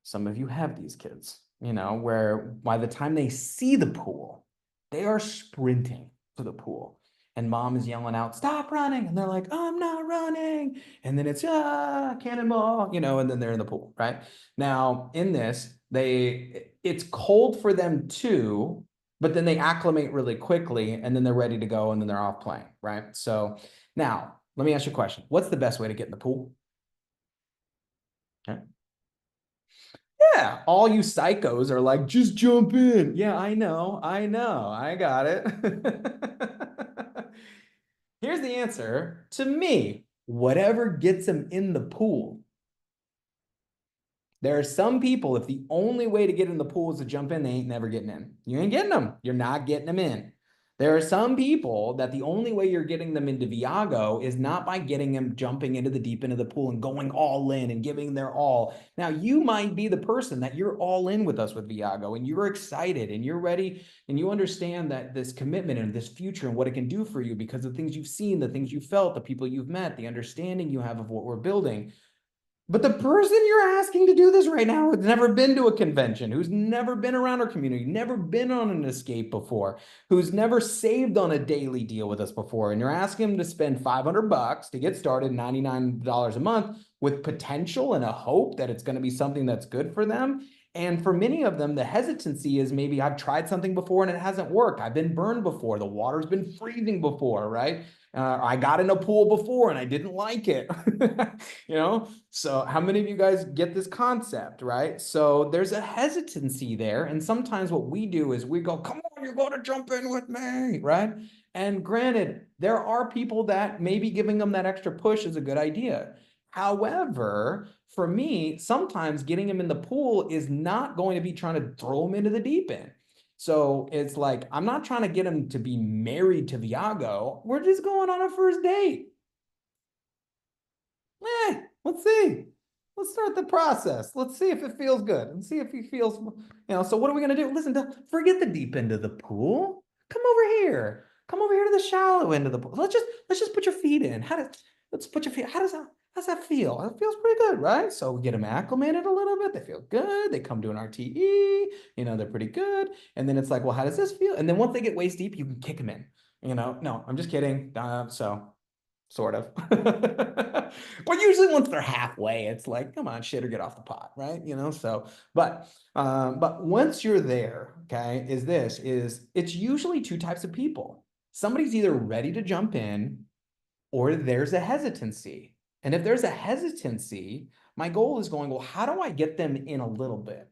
Some of you have these kids, where by the time they see the pool, they are sprinting to the pool. And mom is yelling out, stop running. And they're like, I'm not running. And then it's, cannonball, and then they're in the pool, right? Now, in this, it's cold for them too, but then they acclimate really quickly and then they're ready to go and then they're off playing, right? So now, let me ask you a question. What's the best way to get in the pool? Okay. Yeah, all you psychos are like, just jump in. Yeah, I know, I got it. Here's the answer to me. Whatever gets them in the pool. There are some people, if the only way to get in the pool is to jump in, they ain't never getting in. You ain't getting them. You're not getting them in. There are some people that the only way you're getting them into Viago is not by getting them jumping into the deep end of the pool and going all in and giving their all. Now, you might be the person that you're all in with us with Viago and you're excited and you're ready and you understand that this commitment and this future and what it can do for you because of the things you've seen, the things you felt, the people you've met, the understanding you have of what we're building. But the person you're asking to do this right now has never been to a convention, who's never been around our community, never been on an escape before, who's never saved on a daily deal with us before, and you're asking them to spend $500 to get started, $99 a month, with potential and a hope that it's going to be something that's good for them. And for many of them, the hesitancy is maybe I've tried something before and it hasn't worked. I've been burned before. The water's been freezing before, right? I got in a pool before and I didn't like it. So how many of you guys get this concept, right? So there's a hesitancy there. And sometimes what we do is we go, come on, you're going to jump in with me, right? And granted, there are people that maybe giving them that extra push is a good idea. However, for me, sometimes getting him in the pool is not going to be trying to throw him into the deep end. So it's like, I'm not trying to get him to be married to Viago. We're just going on a first date. Let's see. Let's start the process. Let's see if it feels good and see if he feels, so what are we going to do? Listen, forget the deep end of the pool. Come over here. Come over here to the shallow end of the pool. Let's just put your feet in. Let's put your feet. How's that feel? It feels pretty good, right? So we get them acclimated a little bit. They feel good. They come to an RTE, they're pretty good. And then it's like, well, how does this feel? And then once they get waist deep, you can kick them in, no, I'm just kidding. Sort of. But usually once they're halfway, it's like, come on, shit, or get off the pot, right? But once you're there, okay, it's usually two types of people. Somebody's either ready to jump in or there's a hesitancy. And if there's a hesitancy, my goal is going, well, how do I get them in a little bit?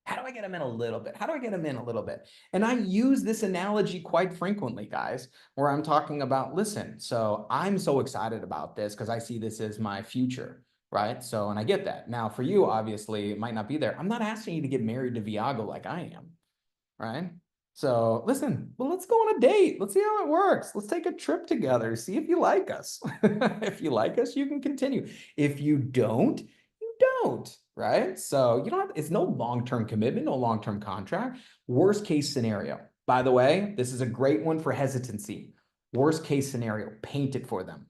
How do I get them in a little bit? How do I get them in a little bit? And I use this analogy quite frequently, guys, where I'm talking about, listen, so I'm so excited about this because I see this as my future, right? So, and I get that. Now, for you, obviously, it might not be there. I'm not asking you to get married to Viago like I am, right? So listen, well, let's go on a date. Let's see how it works. Let's take a trip together. See if you like us. If you like us, you can continue. If you don't, you don't, right? So you don't have, it's no long-term commitment, no long-term contract. Worst case scenario. By the way, this is a great one for hesitancy. Worst case scenario, paint it for them.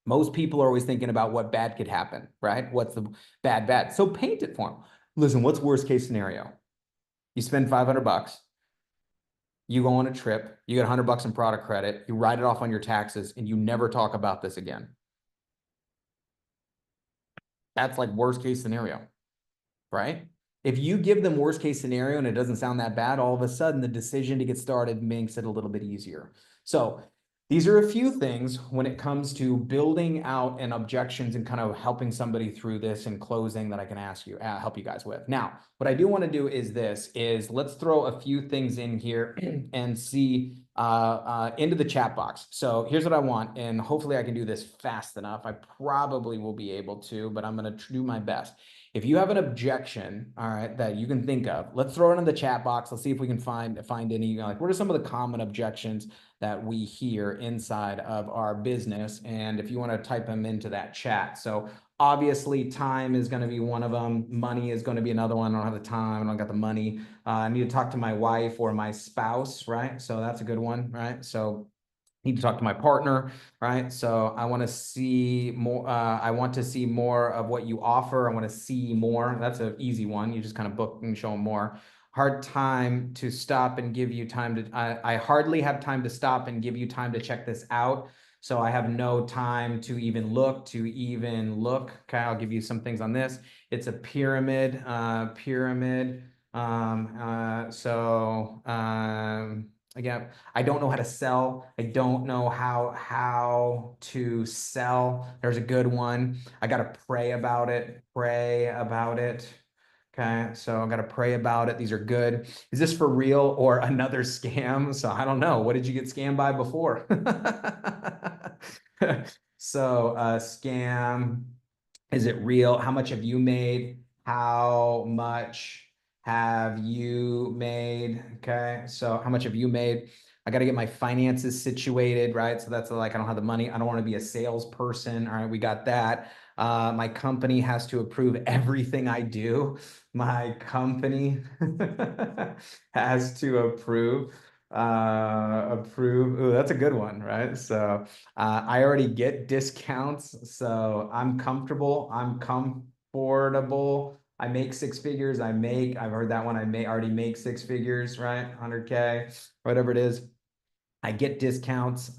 Most people are always thinking about what bad could happen, right? What's the bad? So paint it for them. Listen, what's worst case scenario? You spend 500 bucks. You go on a trip, you get 100 bucks in product credit, you write it off on your taxes, and you never talk about this again. That's like worst case scenario, right? If you give them worst case scenario and it doesn't sound that bad, all of a sudden the decision to get started makes it a little bit easier. So these are a few things when it comes to building out and objections and kind of helping somebody through this and closing that I can help you guys with. Now, what I do want to do is let's throw a few things in here and see into the chat box. So here's what I want, and hopefully I can do this fast enough. I probably will be able to, but I'm going to do my best. If you have an objection, all right, that you can think of, let's throw it in the chat box. Let's see if we can find any, like, what are some of the common objections that we hear inside of our business? And if you want to type them into that chat. So obviously time is going to be one of them. Money is going to be another one. I don't have the time. I don't got the money. I need to talk to my wife or my spouse, right? So that's a good one, right? So need to talk to my partner, right? So I want to see more. I want to see more of what you offer. I want to see more. That's an easy one. You just kind of book and show them more. Hard time to stop and give you time to, I hardly have time to stop and give you time to check this out. So I have no time to even look. Okay, I'll give you some things on this. It's a pyramid. Again, I don't know how to sell. I don't know how to sell. There's a good one. I got to pray about it. Okay, so I got to pray about it. These are good. Is this for real or another scam? So I don't know. What did you get scammed by before? So scam. Is it real? How much have you made? How much have you made? Okay, so how much have you made? I got to get my finances situated, right? So that's like, I don't have the money. I don't want to be a salesperson. All right, we got that. My company has to approve everything I do. My company has to approve. Ooh, that's a good one, right? So I already get discounts, so I'm comfortable. I make six figures. I've heard that one. Already make six figures, right? 100K, whatever it is. I get discounts,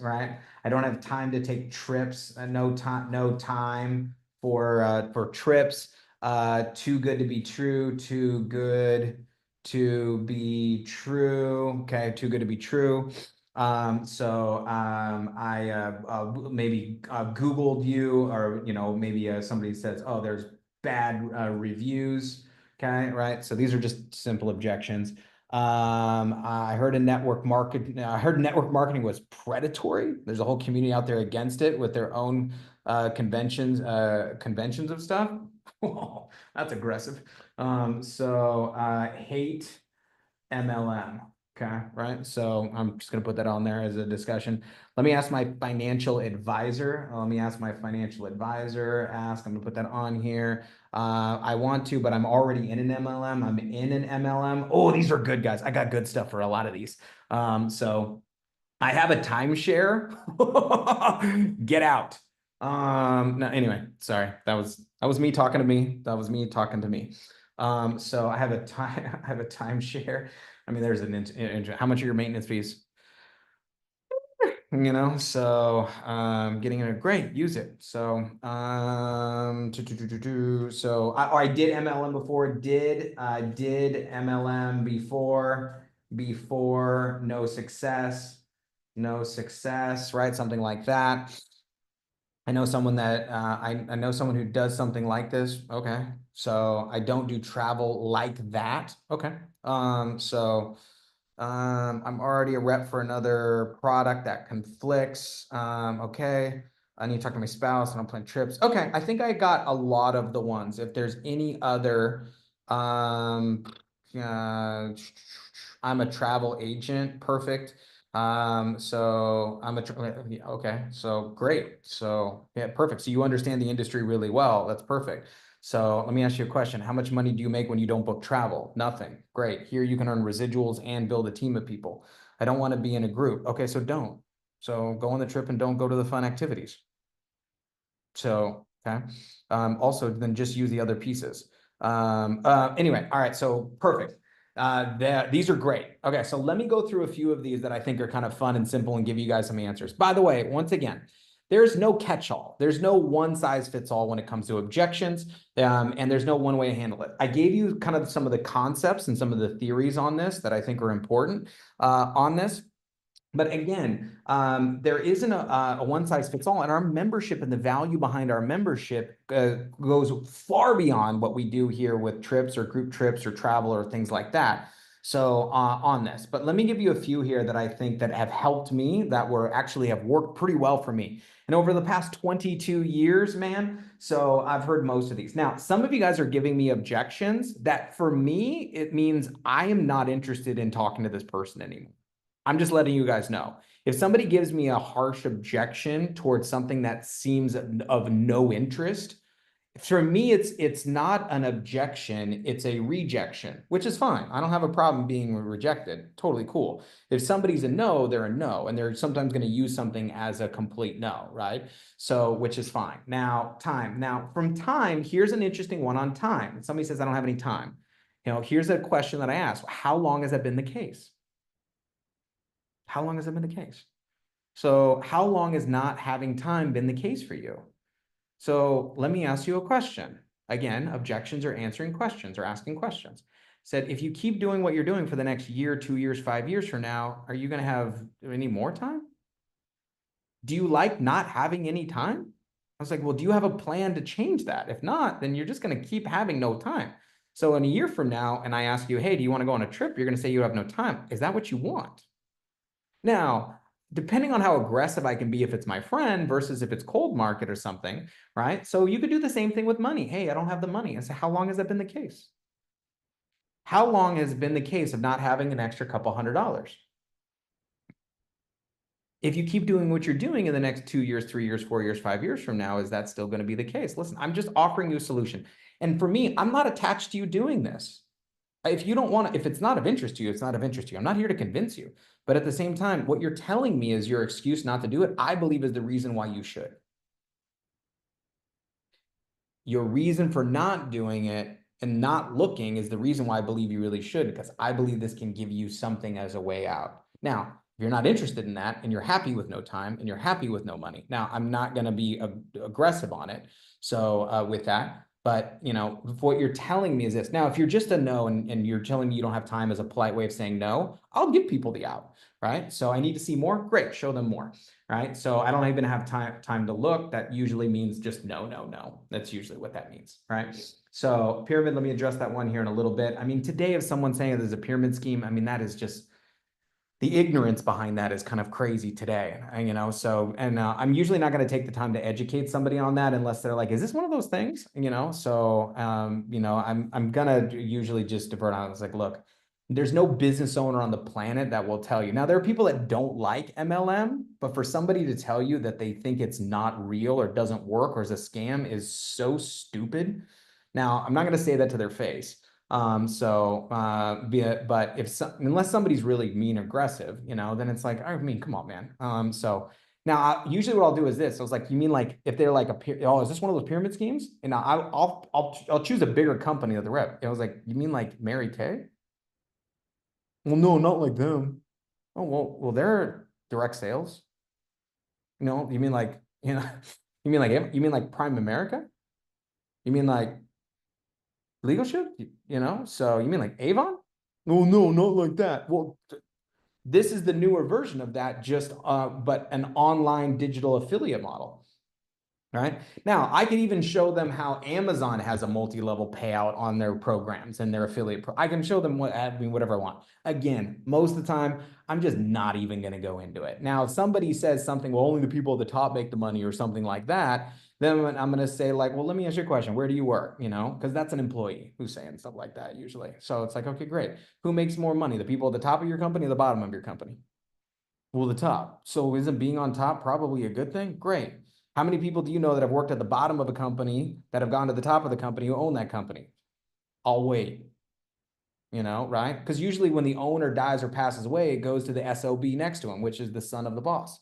right? I don't have time to take trips, no time for trips. Too good to be true, too good to be true. Okay, too good to be true. I maybe Googled you, or maybe somebody says, oh, there's bad reviews. Okay, right. So these are just simple objections. I heard network marketing was predatory. There's a whole community out there against it with their own conventions of stuff. Whoa, that's aggressive. Hate MLM. Okay, right. So I'm just going to put that on there as a discussion. Let me ask my financial advisor. I'm going to put that on here. I want to, but I'm already in an MLM. I'm in an MLM. Oh, these are good, guys. I got good stuff for a lot of these. So I have a timeshare. Get out. No, anyway, sorry. That was me talking to me. That was me talking to me. So I have a time, I have a timeshare. I mean, there's how much are your maintenance fees? So getting in a great, use it. So so I did MLM before, did MLM before, no success, right? Something like that. I know someone that I know someone who does something like this. Okay. So I don't do travel like that. Okay. I'm already a rep for another product that conflicts. Okay. I need to talk to my spouse. I don't plan trips. Okay. I think I got a lot of the ones. If there's any other, uh, I'm a travel agent. Perfect. So yeah, okay. So great. So yeah, perfect. So you understand the industry really well. That's perfect. So let me ask you a question. How much money do you make when you don't book travel? Nothing. Great. Here you can earn residuals and build a team of people. I don't want to be in a group. Okay, so don't. So go on the trip and don't go to the fun activities. So, okay. Also, then just use the other pieces. Anyway, all right, so perfect. These are great. Okay, so let me go through a few of these that I think are kind of fun and simple and give you guys some answers. By the way, once again, there's no catch-all. There's no one size fits all when it comes to objections, and there's no one way to handle it. I gave you kind of some of the concepts and some of the theories on this that I think are important on this. But again, there isn't a one size fits all, and our membership and the value behind our membership goes far beyond what we do here with trips or group trips or travel or things like that. So on this, but let me give you a few here that I think that have helped me, that were actually have worked pretty well for me. And over the past 22 years, man, so I've heard most of these. Now, some of you guys are giving me objections that for me, it means I am not interested in talking to this person anymore. I'm just letting you guys know. If somebody gives me a harsh objection towards something that seems of no interest, for me, it's not an objection, it's a rejection, which is fine. I don't have a problem being rejected. Totally cool. If somebody's a no, they're a no, and they're sometimes going to use something as a complete no, right? So, which is fine. Now, time. Now, from time, here's an interesting one on time. Somebody says, I don't have any time. Here's a question that I asked. How long has that been the case? How long has that been the case? So how long has not having time been the case for you? So let me ask you a question. Again, objections are answering questions or asking questions. Said, if you keep doing what you're doing for the next year, 2 years, 5 years from now, are you going to have any more time? Do you like not having any time? I was like, well, do you have a plan to change that? If not, then you're just going to keep having no time. So in a year from now, and I ask you, hey, do you want to go on a trip? You're going to say you have no time. Is that what you want? Now, depending on how aggressive I can be if it's my friend versus if it's cold market or something, right? So you could do the same thing with money. Hey, I don't have the money. I say, how long has that been the case? How long has it been the case of not having an extra couple $100? If you keep doing what you're doing in the next 2 years, 3 years, 4 years, 5 years from now, is that still going to be the case? Listen, I'm just offering you a solution. And for me, I'm not attached to you doing this. If you don't want to, if it's not of interest to you, it's not of interest to you. I'm not here to convince you. But at the same time, what you're telling me is your excuse not to do it, I believe is the reason why you should. Your reason for not doing it and not looking is the reason why I believe you really should, because I believe this can give you something as a way out. Now, if you're not interested in that and you're happy with no time and you're happy with no money, now I'm not going to be aggressive on it. So with that, but what you're telling me is this. Now, if you're just a no and you're telling me you don't have time as a polite way of saying no, I'll give people the out. right? So I need to see more. Great, show them more, right? So I don't even have time to look. That usually means just no, no, no. That's usually what that means, right? So pyramid, let me address that one here in a little bit. I mean, today, if someone's saying there's a pyramid scheme, I mean, that is just the ignorance behind that is kind of crazy today, you know? So, and I'm usually not going to take the time to educate somebody on that unless they're like, is this one of those things? You know? So, you know, I'm going to usually just divert on. It's like, look, there's no business owner on the planet that will tell you. Now, there are people that don't like MLM, but for somebody to tell you that they think it's not real or doesn't work or is a scam is so stupid. Now, I'm not going to say that to their face. But unless somebody's really mean or aggressive, you know, then it's like, I mean, come on, man. So now usually what I'll do is this. I was like, you mean like if they're like oh, is this one of those pyramid schemes? And now I'll choose a bigger company at the rep. I was like, you mean like Mary Kay? Well, no, not like them. Oh, well, they're direct sales. You know, you mean like, you know, you mean like Prime America? You mean like Legal Ship? You know, so you mean like Avon? Oh, no, not like that. Well, this is the newer version of that, just but an online digital affiliate model. Right now, I can even show them how Amazon has a multi-level payout on their programs and their affiliate. I can show them whatever I want. Again, most of the time, I'm just not even going to go into it. Now, if somebody says something, well, only the people at the top make the money or something like that, then I'm going to say like, well, let me ask you a question. Where do you work? You know, because that's an employee who's saying stuff like that usually. So it's like, okay, great. Who makes more money? The people at the top of your company or the bottom of your company? Well, the top. So isn't being on top probably a good thing? Great. How many people do you know that have worked at the bottom of a company that have gone to the top of the company who own that company? I'll wait, you know, right? Because usually when the owner dies or passes away, it goes to the SOB next to him, which is the son of the boss.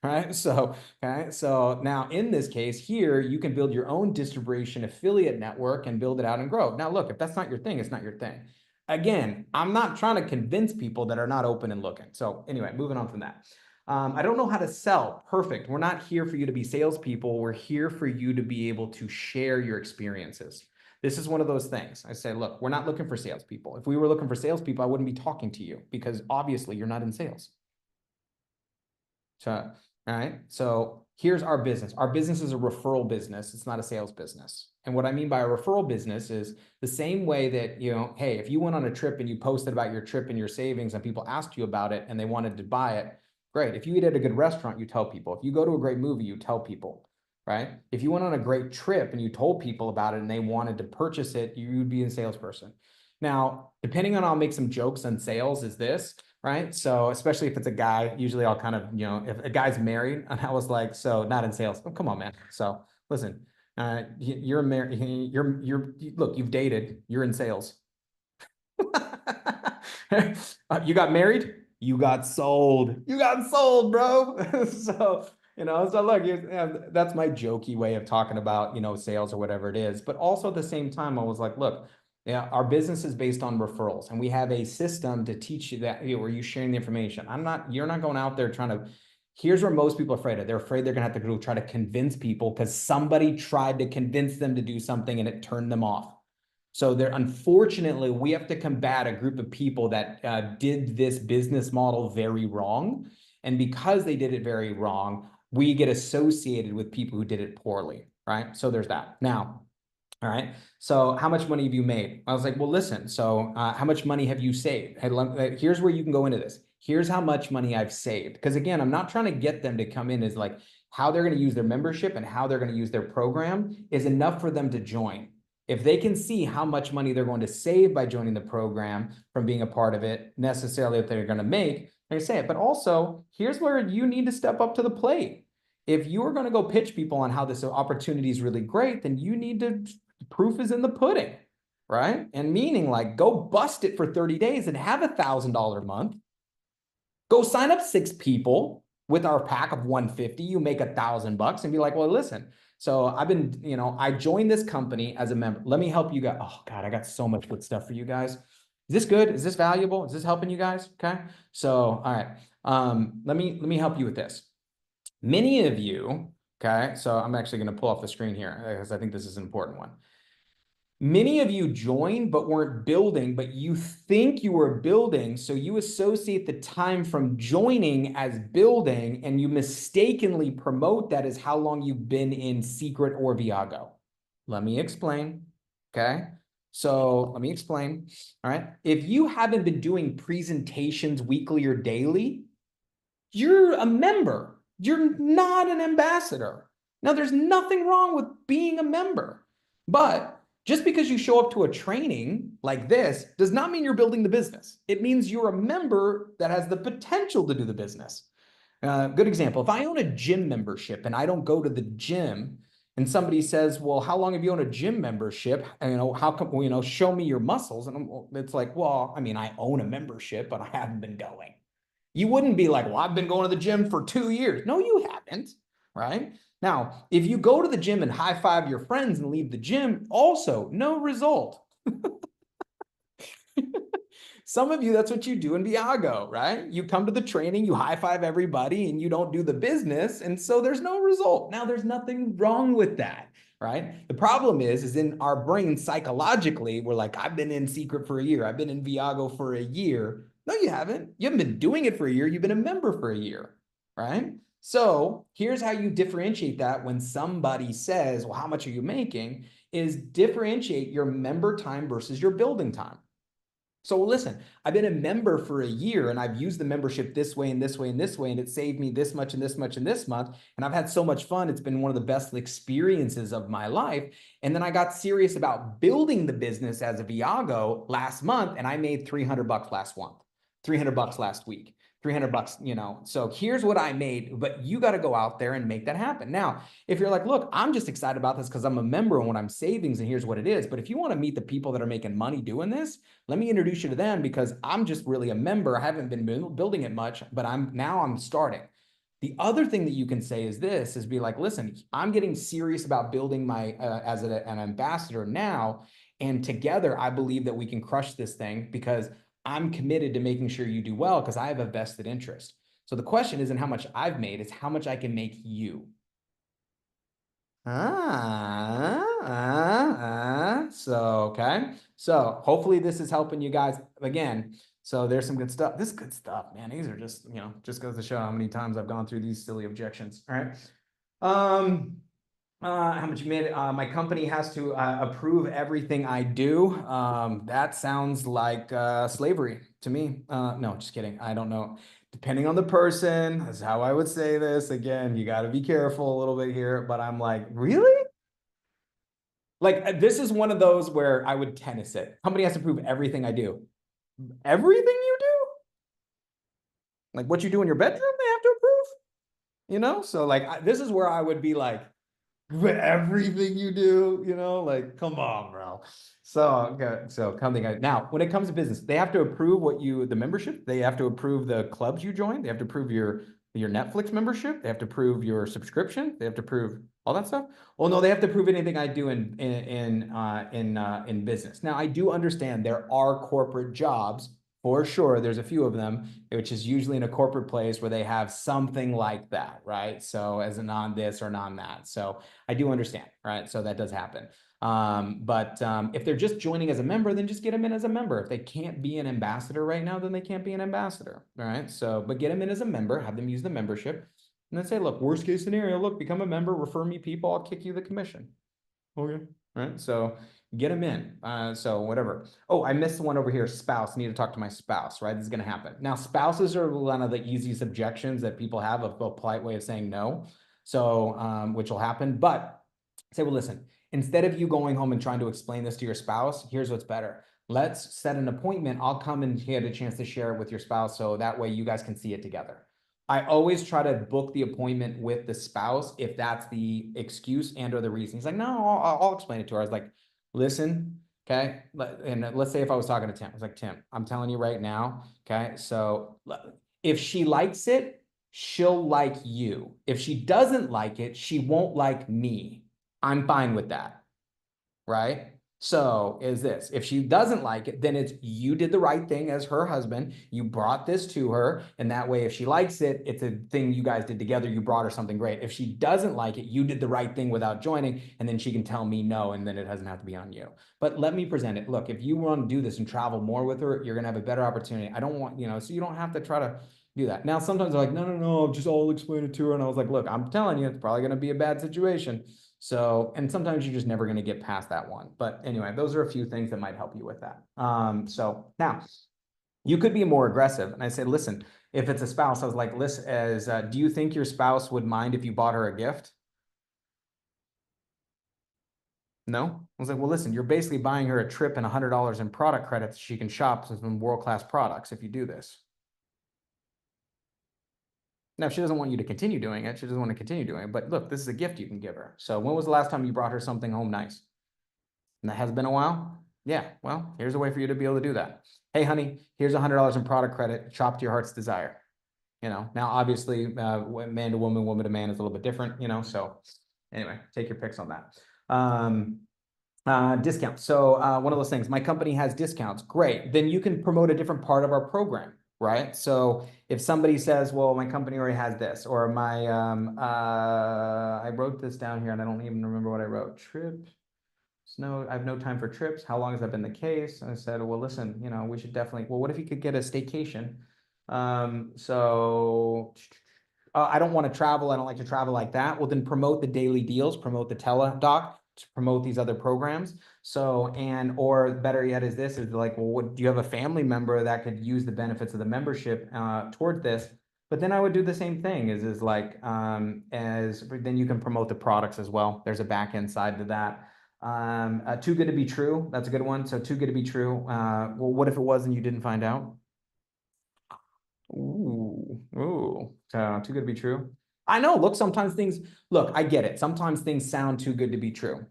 Right? So, okay. So now in this case here, you can build your own distribution affiliate network and build it out and grow. Now, look, if that's not your thing, it's not your thing. Again, I'm not trying to convince people that are not open and looking. So anyway, moving on from that. I don't know how to sell. Perfect. We're not here for you to be salespeople. We're here for you to be able to share your experiences. This is one of those things. I say, look, we're not looking for salespeople. If we were looking for salespeople, I wouldn't be talking to you because obviously you're not in sales. So, all right. So here's our business. Our business is a referral business. It's not a sales business. And what I mean by a referral business is the same way that, you know, hey, if you went on a trip and you posted about your trip and your savings and people asked you about it and they wanted to buy it, great. If you eat at a good restaurant, you tell people. If you go to a great movie, you tell people, right? If you went on a great trip and you told people about it and they wanted to purchase it, you would be a salesperson. Now, depending on, I'll make some jokes on sales is this, right? So especially if it's a guy, usually I'll kind of, you know, if a guy's married and I was like, so not in sales. Oh, come on, man. So listen, you're married, look, you've dated, you're in sales. You got married, you got sold. You got sold, bro. So, you know, so look, that's my jokey way of talking about, you know, sales or whatever it is. But also at the same time, I was like, look, yeah, our business is based on referrals, and we have a system to teach you that, you know, where you sharing the information. You're not going out there trying to. Here's where most people are afraid of. They're afraid they're gonna have to go try to convince people because somebody tried to convince them to do something and it turned them off. So there, unfortunately, we have to combat a group of people that did this business model very wrong. And because they did it very wrong, we get associated with people who did it poorly, right? So there's that. Now, all right. So how much money have you made? I was like, well, listen, so how much money have you saved? Here's where you can go into this. Here's how much money I've saved. Because again, I'm not trying to get them to come in as like how they're going to use their membership and how they're going to use their program is enough for them to join. If they can see how much money they're going to save by joining the program from being a part of it, necessarily if they're going to make, they're going to say it. But also, here's where you need to step up to the plate. If you're going to go pitch people on how this opportunity is really great, then you need to, proof is in the pudding, right? And meaning like go bust it for 30 days and have $1,000 a month. Go sign up 6 people with our pack of 150. You make $1,000 and be like, well, listen, so I've been, you know, I joined this company as a member. Let me help you guys. Oh God, I got so much good stuff for you guys. Is this good? Is this valuable? Is this helping you guys? Okay. So, all right. Let me help you with this. Many of you, okay. So I'm actually going to pull off the screen here because I think this is an important one. Many of you joined but weren't building, but you think you were building. So you associate the time from joining as building, and you mistakenly promote that as how long you've been in Secret or Viago. Let me explain. Okay. So let me explain. All right. If you haven't been doing presentations weekly or daily, you're a member. You're not an ambassador. Now, there's nothing wrong with being a member, but just because you show up to a training like this does not mean you're building the business. It means you're a member that has the potential to do the business. Good example. If I own a gym membership and I don't go to the gym, and somebody says, "Well, how long have you owned a gym membership? And, how come? Show me your muscles." And it's like, "Well, I mean, I own a membership, but I haven't been going." You wouldn't be like, "Well, I've been going to the gym for 2 years." No, you haven't, right? Now, if you go to the gym and high five your friends and leave the gym, also no result. Some of you, that's what you do in Viago, right? You come to the training, you high five everybody, and you don't do the business. And so there's no result. Now, there's nothing wrong with that, right? The problem is in our brain psychologically, we're like, "I've been in Secret for a year. I've been in Viago for a year." No, you haven't. You haven't been doing it for a year. You've been a member for a year, right? So here's how you differentiate that when somebody says, "Well, how much are you making?" is differentiate your member time versus your building time. So listen, I've been a member for a year and I've used the membership this way and this way and this way, and it saved me this much and this much and this month. And I've had so much fun. It's been one of the best experiences of my life. And then I got serious about building the business as a Viago last month, and I made $300 last month, $300 last week. $300, So here's what I made, but you got to go out there and make that happen. Now, if you're like, "Look, I'm just excited about this because I'm a member and what I'm savings, and here's what it is." But if you want to meet the people that are making money doing this, let me introduce you to them, because I'm just really a member. I haven't been building it much, but I'm starting. The other thing that you can say is be like, "Listen, I'm getting serious about building my as an ambassador now. And together, I believe that we can crush this thing because I'm committed to making sure you do well because I have a vested interest." So the question isn't how much I've made, it's how much I can make you. Okay. So hopefully this is helping you guys again. So there's some good stuff. This is good stuff, man. These are just goes to show how many times I've gone through these silly objections. All right. How much you made? My company has to approve everything I do. That sounds like slavery to me. No, just kidding. I don't know. Depending on the person, that's how I would say this. Again, you got to be careful a little bit here, but I'm like, really? Like, this is one of those where I would tennis it. Company has to prove everything I do. Everything you do? Like what you do in your bedroom, they have to approve? So like, this is where I would be like, everything you do, like, come on, bro. So, okay, so coming now, when it comes to business, they have to approve the membership. They have to approve the clubs you join. They have to approve your Netflix membership. They have to approve your subscription. They have to approve all that stuff. Well, no, they have to approve anything I do in business. Now, I do understand there are corporate jobs for sure. There's a few of them, which is usually in a corporate place where they have something like that, right? So as a non this or non that. So I do understand, right? So that does happen. But if they're just joining as a member, then just get them in as a member. If they can't be an ambassador right now, then they can't be an ambassador. All right. So, but get them in as a member, have them use the membership, and then say, "Look, worst case scenario, look, become a member, refer me people, I'll kick you the commission." Okay. Right. So get them in. So whatever. Oh, I missed one over here. Spouse. I need to talk to my spouse, right? This is going to happen. Now, spouses are one of the easiest objections that people have, a polite way of saying no. So, which will happen. But say, "Well, listen, instead of you going home and trying to explain this to your spouse, here's what's better. Let's set an appointment. I'll come and get a chance to share it with your spouse. So that way you guys can see it together." I always try to book the appointment with the spouse if that's the excuse and or the reason. He's like, "No, I'll explain it to her." I was like, "Listen, okay." And let's say if I was talking to Tim, I was like, "Tim, I'm telling you right now, okay? So if she likes it, she'll like you. If she doesn't like it, she won't like me. I'm fine with that, right?" So is this, if she doesn't like it, then it's you did the right thing as her husband. You brought this to her. And that way, if she likes it, it's a thing you guys did together. You brought her something great. If she doesn't like it, you did the right thing without joining. And then she can tell me no. And then it doesn't have to be on you. But let me present it. Look, if you want to do this and travel more with her, you're going to have a better opportunity. I don't want, so you don't have to try to do that. Now, sometimes they're like, no, just I'll explain it to her. And I was like, look, I'm telling you, it's probably going to be a bad situation. So, and sometimes you're just never going to get past that one. But anyway, those are a few things that might help you with that. So now you could be more aggressive. And I said, listen, if it's a spouse, I was like, listen, do you think your spouse would mind if you bought her a gift? No. I was like, well, listen, you're basically buying her a trip and $100 in product credits. She can shop some world-class products if you do this. Now, if she doesn't want you to continue doing it, she doesn't want to continue doing it. But look, this is a gift you can give her. So when was the last time you brought her something home nice? And that has been a while. Yeah, well, here's a way for you to be able to do that. Hey, honey, here's $100 in product credit. Shop to your heart's desire. Now obviously, man to woman, woman to man is a little bit different. So anyway, take your picks on that. Discounts. So one of those things, my company has discounts. Great. Then you can promote a different part of our program, right? So if somebody says, well, my company already has this, or I wrote this down here and I don't even remember what I wrote. I have no time for trips. How long has that been the case? And I said, well, listen, we should definitely, well, what if you could get a staycation? I don't want to travel. I don't like to travel like that. Well, then promote the daily deals, promote the teledoc, to promote these other programs. So, or better yet is like, well, do you have a family member that could use the benefits of the membership toward this? But then I would do the same thing is like, then you can promote the products as well. There's a back end side to that. Too good to be true. That's a good one. So too good to be true. Well, what if it was and you didn't find out? Ooh. Too good to be true. I know. Look, I get it. Sometimes things sound too good to be true.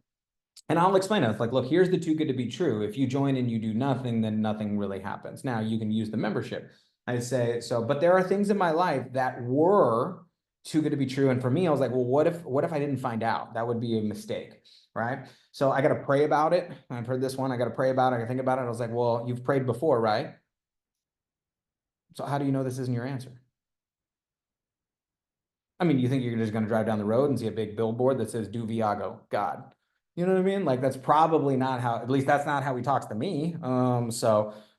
And I'll explain it. It's like, look, here's the too good to be true. If you join and you do nothing, then nothing really happens. Now you can use the membership. I say so, but there are things in my life that were too good to be true. And for me, I was like, well, what if I didn't find out? That would be a mistake, right? So I got to pray about it. I've heard this one. I got to pray about it. I got to think about it. I was like, well, you've prayed before, right? So how do you know this isn't your answer? I mean, you think you're just going to drive down the road and see a big billboard that says "Do Viago, God"? You know what I mean? Like that's probably not how. At least that's not how he talks to me. I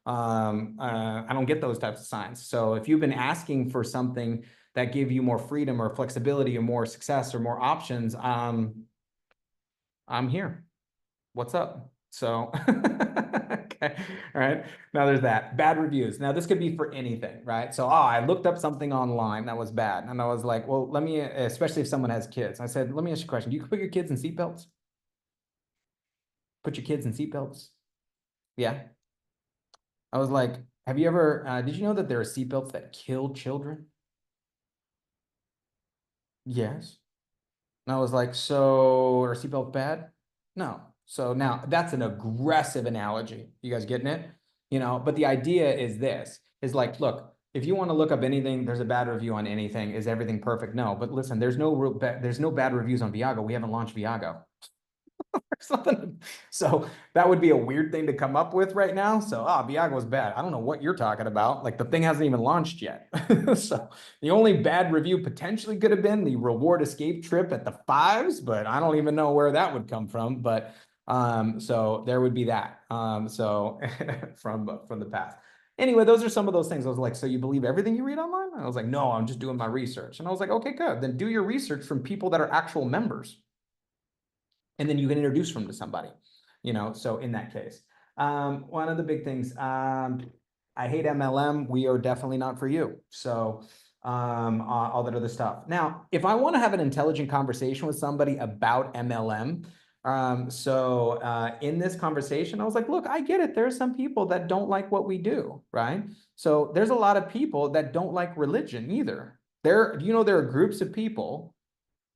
don't get those types of signs. So if you've been asking for something that give you more freedom or flexibility or more success or more options, I'm here. What's up? So, okay. All right. Now there's that. Bad reviews. Now this could be for anything, right? So, I looked up something online that was bad. And I was like, well, especially if someone has kids. I said, let me ask you a question. Do you put your kids in seatbelts? Put your kids in seatbelts? Yeah. I was like, did you know that there are seatbelts that kill children? Yes. And I was like, so are seatbelts bad? No. So now that's an aggressive analogy. You guys getting it? But the idea is this is like, look, if you want to look up anything, there's a bad review on anything. Is everything perfect? No. But listen, there's no bad reviews on Viago. We haven't launched Viago. Something. So that would be a weird thing to come up with right now. So, Viago's bad. I don't know what you're talking about. Like the thing hasn't even launched yet. So the only bad review potentially could have been the reward escape trip at the fives, but I don't even know where that would come from. But so there would be that. So from the past. Anyway, those are some of those things. I was like, so you believe everything you read online? I was like, no, I'm just doing my research. And I was like, okay, good. Then do your research from people that are actual members. And then you can introduce them to somebody, so in that case. One of the big things, I hate MLM. We are definitely not for you. So all that other stuff. Now, if I want to have an intelligent conversation with somebody about MLM, in this conversation, I was like, look, I get it. There are some people that don't like what we do, right? So there's a lot of people that don't like religion either. There are groups of people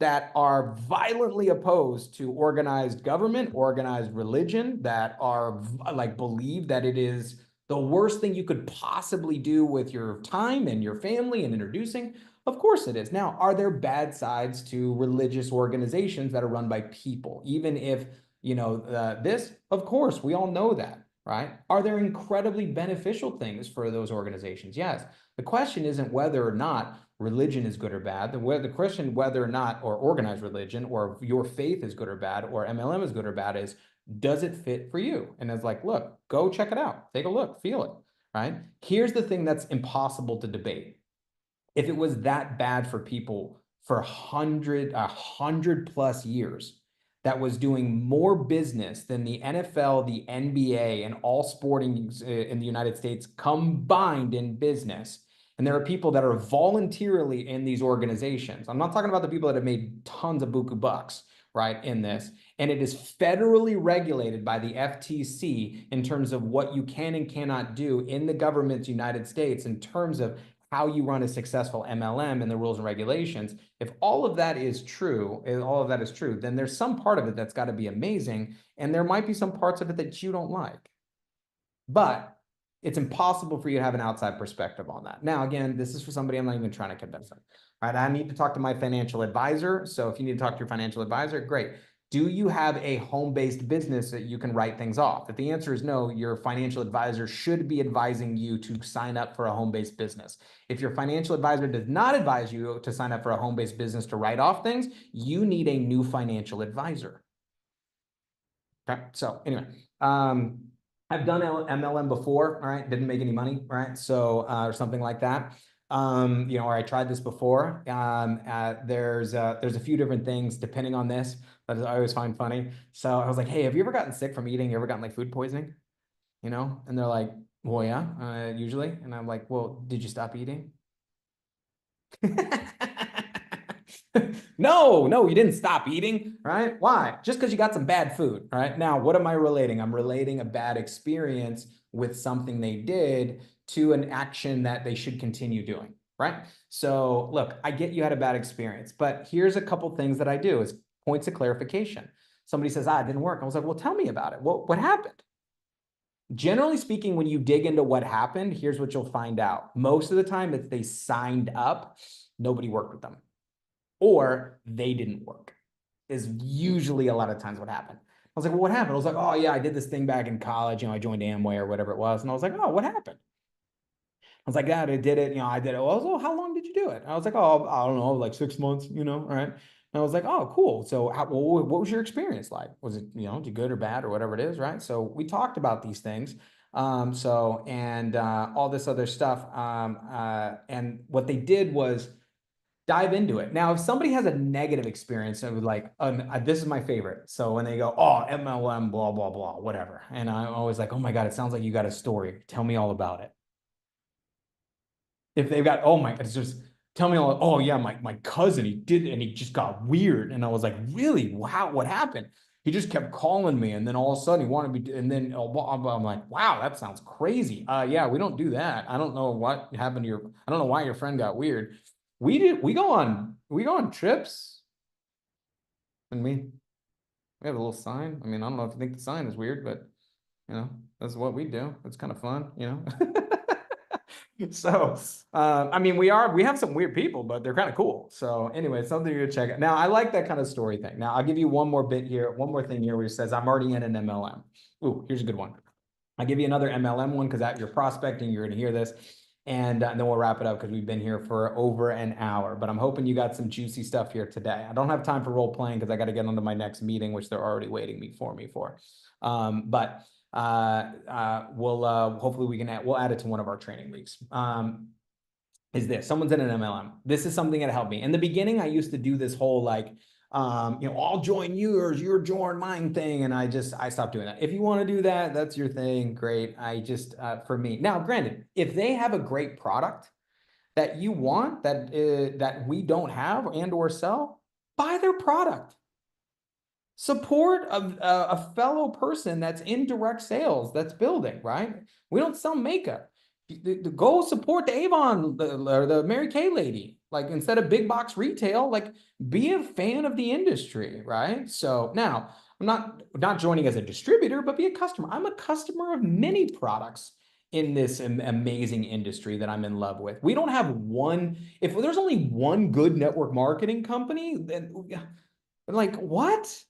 that are violently opposed to organized government, organized religion, that are like believe that it is the worst thing you could possibly do with your time and your family and introducing. Of course it is. Now, are there bad sides to religious organizations that are run by people? Even if this, of course, we all know that, right? Are there incredibly beneficial things for those organizations? Yes. The question isn't whether or not religion is good or bad. The question whether or not, or organized religion, or your faith is good or bad, or MLM is good or bad is, does it fit for you? And it's like, look, go check it out. Take a look, feel it, right? Here's the thing that's impossible to debate. If it was that bad for people for 100 plus years, that was doing more business than the NFL, the NBA, and all sporting in the United States combined in business. And there are people that are voluntarily in these organizations. I'm not talking about the people that have made tons of buku bucks, right, in this. And it is federally regulated by the FTC in terms of what you can and cannot do in the government's United States in terms of how you run a successful MLM and the rules and regulations. If all of that is true, then there's some part of it that's got to be amazing, and there might be some parts of it that you don't like. But it's impossible for you to have an outside perspective on that. Now, again, this is for somebody I'm not even trying to convince them. All right, I need to talk to my financial advisor. So if you need to talk to your financial advisor, great. Do you have a home-based business that you can write things off? If the answer is no, your financial advisor should be advising you to sign up for a home-based business. If your financial advisor does not advise you to sign up for a home-based business to write off things, you need a new financial advisor. Okay, so anyway, I've done MLM before, all right? Didn't make any money, right? So, or something like that. Or I tried this before. There's a few different things depending on this that I always find funny. So I was like, hey, have you ever gotten sick from eating? You ever gotten like food poisoning? And they're like, well, yeah, usually. And I'm like, well, did you stop eating? No, you didn't stop eating, right? Why? Just because you got some bad food, right? Now, what am I relating? I'm relating a bad experience with something they did to an action that they should continue doing, right? So look, I get you had a bad experience, but here's a couple things that I do is points of clarification. Somebody says, it didn't work. I was like, well, tell me about it. What happened? Generally speaking, when you dig into what happened, here's what you'll find out. Most of the time, it's they signed up, nobody worked with them, or they didn't work, is usually a lot of times what happened. I was like, well, what happened? I was like, oh yeah, I did this thing back in college. I joined Amway or whatever it was. And I was like, oh, what happened? I was like, yeah, I did it. I did it. Oh, how long did you do it? I was like, oh, I don't know, like 6 months, right? And I was like, oh, cool. So what was your experience like? Was it, good or bad or whatever it is, right? So we talked about these things. All this other stuff. And what they did was dive into it. Now, if somebody has a negative experience, I would like, this is my favorite. So when they go, oh, MLM, blah, blah, blah, whatever. And I'm always like, oh my God, it sounds like you got a story. Tell me all about it. If they've got, oh my, it's just, tell me all, oh yeah, my cousin, he did, and he just got weird. And I was like, really? Wow, what happened? He just kept calling me. And then all of a sudden he wanted me, and then I'm like, wow, that sounds crazy. Yeah, we don't do that. I don't know what happened to I don't know why your friend got weird. We go on trips, and we have a little sign. I mean, I don't know if you think the sign is weird, but that's what we do. It's kind of fun, So, I mean, we have some weird people, but they're kind of cool. So anyway, it's something to check out. Now, I like that kind of story thing. Now, I'll give you one more thing here where it says, I'm already in an MLM. Ooh, here's a good one. I'll give you another MLM one because you're prospecting, you're going to hear this. And then we'll wrap it up because we've been here for over an hour. But I'm hoping you got some juicy stuff here today. I don't have time for role playing because I got to get onto my next meeting, which they're already waiting for me for. Hopefully we'll add it to one of our training weeks. Is this someone's in an MLM? This is something that helped me in the beginning. I used to do this whole like, I'll join yours, you're join mine thing. And I stopped doing that. If you want to do that, that's your thing. Great. For me now, granted, if they have a great product that you want that we don't have and or sell, buy their product. Support a fellow person that's in direct sales, that's building, right? We don't sell makeup. Go support the Avon or the Mary Kay lady. Like instead of big box retail, like be a fan of the industry, right? So now I'm not joining as a distributor, but be a customer. I'm a customer of many products in this amazing industry that I'm in love with. We don't have one. If there's only one good network marketing company, then like what?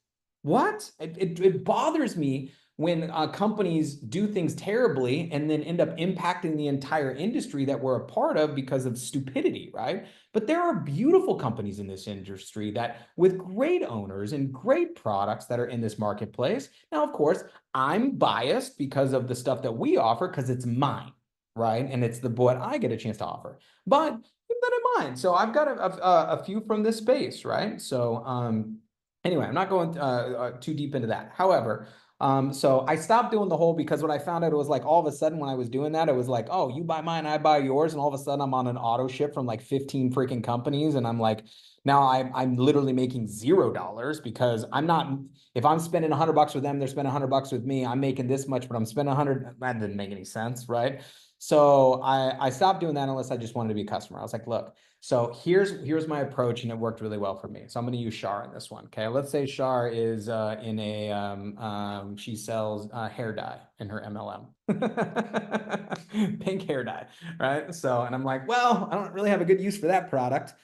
What? It bothers me when companies do things terribly and then end up impacting the entire industry that we're a part of because of stupidity, right? But there are beautiful companies in this industry that with great owners and great products that are in this marketplace. Now, of course, I'm biased because of the stuff that we offer because it's mine, right? And it's the what I get a chance to offer. But keep that in mind. So I've got a few from this space, right? So anyway, I'm not going too deep into that. However, so I stopped doing the whole because when I found out it was like all of a sudden when I was doing that, it was like, oh, you buy mine, I buy yours. And all of a sudden I'm on an auto ship from like 15 freaking companies. And I'm like, now I'm literally making $0 because I'm not, if I'm spending $100 with them, they're spending $100 with me. I'm making this much, but I'm spending 100. That didn't make any sense, right? So I stopped doing that unless I just wanted to be a customer. I was like, look, so here's my approach, and it worked really well for me. So I'm going to use Shar in this one. Okay, let's say Shar is in a she sells hair dye in her MLM, pink hair dye, right? So, and I'm like, well, I don't really have a good use for that product.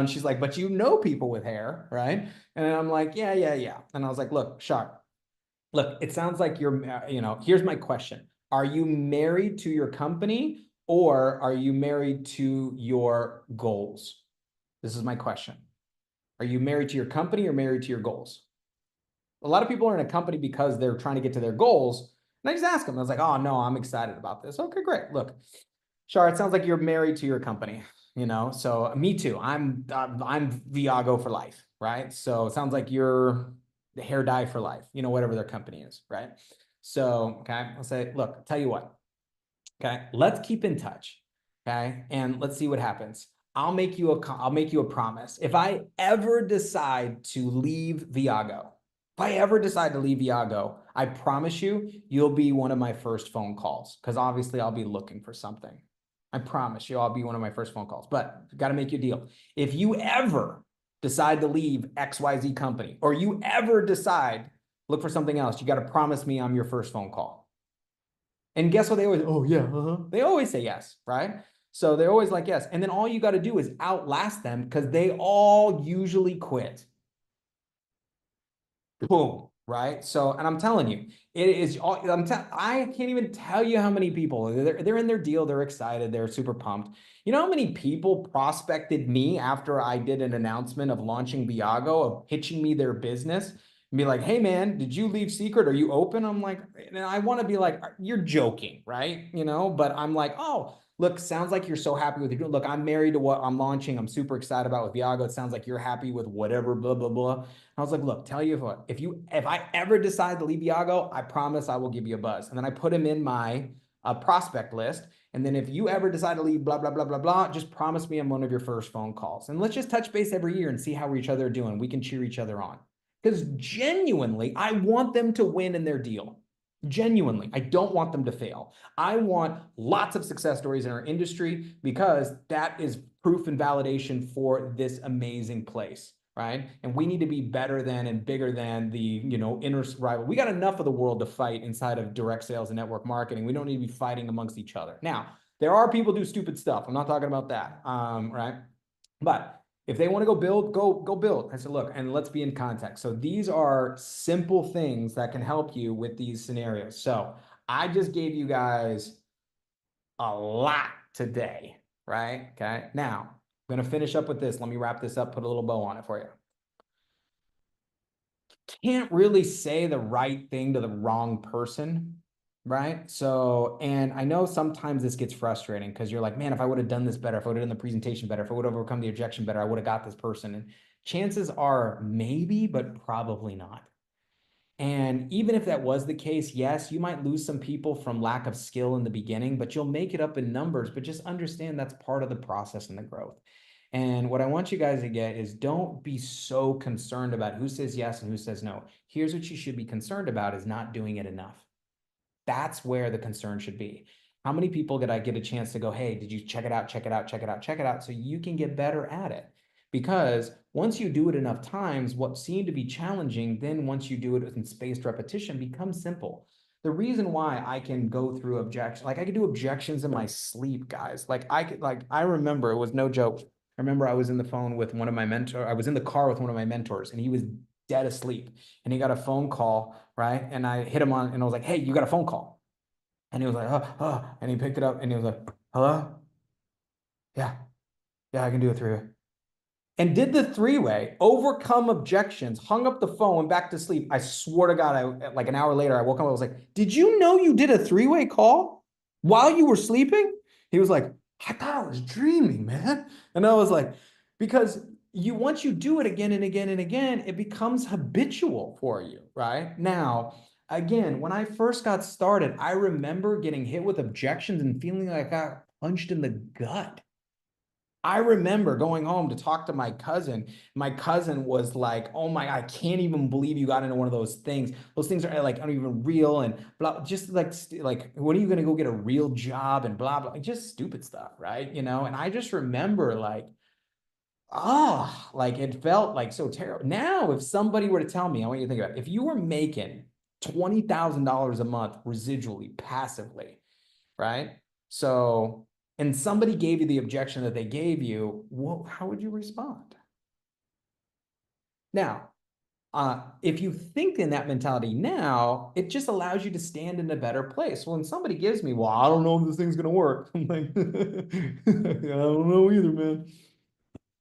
She's like, but you know people with hair, right? And I'm like, yeah. And I was like, look, Shar, look, it sounds like you're, here's my question. Are you married to your company or are you married to your goals? This is my question. Are you married to your company or married to your goals? A lot of people are in a company because they're trying to get to their goals. And I just ask them, I was like, oh, no, I'm excited about this. Okay, great. Look, Shar, it sounds like you're married to your company, so me too. I'm Viago for life, right? So it sounds like you're the hair dye for life, whatever their company is, right? So, okay, I'll say, look, tell you what, okay, let's keep in touch, okay, and let's see what happens. I'll make you a promise. If I ever decide to leave Viago, if I ever decide to leave Viago, I promise you, you'll be one of my first phone calls because obviously I'll be looking for something. I promise you, I'll be one of my first phone calls. But got to make you a deal. If you ever decide to leave XYZ company, or you ever decide look for something else, you got to promise me I'm your first phone call. And guess what? They always, oh yeah, they always say yes, right? So they're always like yes. And then all you got to do is outlast them because they all usually quit. Boom, right? So, and I'm telling you, it is all, I can't even tell you how many people they're in their deal, they're excited, they're super pumped. You know how many people prospected me after I did an announcement of launching Viago, of pitching me their business and be like, hey man, did you leave Secret? Are you open? I'm like, and I want to be like, you're joking, right? But I'm like, oh, look, sounds like you're so happy with it. Look, I'm married to what I'm launching. I'm super excited about with Viago. It sounds like you're happy with whatever, blah, blah, blah. I was like, look, tell you what, if I ever decide to leave Iago, I promise I will give you a buzz. And then I put him in my prospect list. And then if you ever decide to leave, blah, blah, blah, blah, blah, just promise me I'm one of your first phone calls. And let's just touch base every year and see how each other are doing. We can cheer each other on. Because genuinely, I want them to win in their deal. Genuinely, I don't want them to fail. I want lots of success stories in our industry because that is proof and validation for this amazing place. Right. And we need to be better than and bigger than the, inner rival. We got enough of the world to fight inside of direct sales and network marketing. We don't need to be fighting amongst each other. Now, there are people who do stupid stuff. I'm not talking about that. Right. But if they want to go build, go build. I said, look, and let's be in context. So these are simple things that can help you with these scenarios. So I just gave you guys a lot today. Right. Okay. Now, I'm going to finish up with this. Let me wrap this up, put a little bow on it for you. Can't really say the right thing to the wrong person, right? So, and I know sometimes this gets frustrating because you're like, man, if I would have done this better, if I would have done the presentation better, if I would have overcome the objection better, I would have got this person. And chances are maybe, but probably not. And even if that was the case, yes, you might lose some people from lack of skill in the beginning, but you'll make it up in numbers. But just understand that's part of the process and the growth. And what I want you guys to get is don't be so concerned about who says yes and who says no. Here's what you should be concerned about is not doing it enough. That's where the concern should be. How many people did I get a chance to go, hey, did you check it out, check it out, check it out, check it out, so you can get better at it? Because once you do it enough times, what seemed to be challenging, then once you do it in spaced repetition, becomes simple. The reason why I can go through objections, like I could do objections in my sleep, guys. I remember, it was no joke. I remember I was in the phone with one of my mentors. I was in the car with one of my mentors, and he was dead asleep. And he got a phone call, right? And I hit him on, and I was like, hey, you got a phone call. And he was like, and he picked it up and he was like, hello? Yeah, yeah, I can do a three-way. And did the three-way, overcome objections, hung up the phone, went back to sleep. I swear to God, like an hour later, I woke up, I was like, did you know you did a three-way call while you were sleeping? He was like, I thought I was dreaming, man. And I was like, because once you do it again and again and again, it becomes habitual for you, right? Now, again, when I first got started, I remember getting hit with objections and feeling like I got punched in the gut. I remember going home to talk to my cousin. My cousin was like, "Oh my, I can't even believe you got into one of those things. Those things are like aren't even real and blah. Just like when are you gonna go get a real job and blah blah. Just stupid stuff, right? You know." And I just remember like, like it felt like so terrible. Now, if somebody were to tell me, I want you to think about it, if you were making $20,000 a month residually, passively, right? So, and somebody gave you the objection that they gave you, well, how would you respond? Now, if you think in that mentality now, it just allows you to stand in a better place. When somebody gives me, well, I don't know if this thing's gonna work. I'm like, I don't know either, man.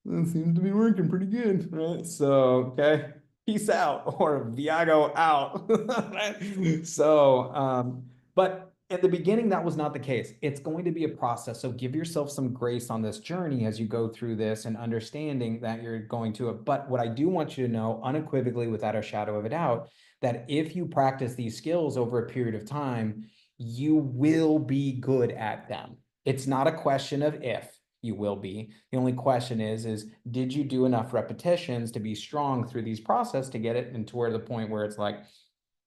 It seems to be working pretty good, right? So, okay, peace out or Viago out. Right? So, but at the beginning, that was not the case. It's going to be a process. So give yourself some grace on this journey as you go through this and understanding that you're going to it. But what I do want you to know unequivocally, without a shadow of a doubt, that if you practice these skills over a period of time, you will be good at them. It's not a question of if you will be. The only question is did you do enough repetitions to be strong through these process to get it into where the point where it's like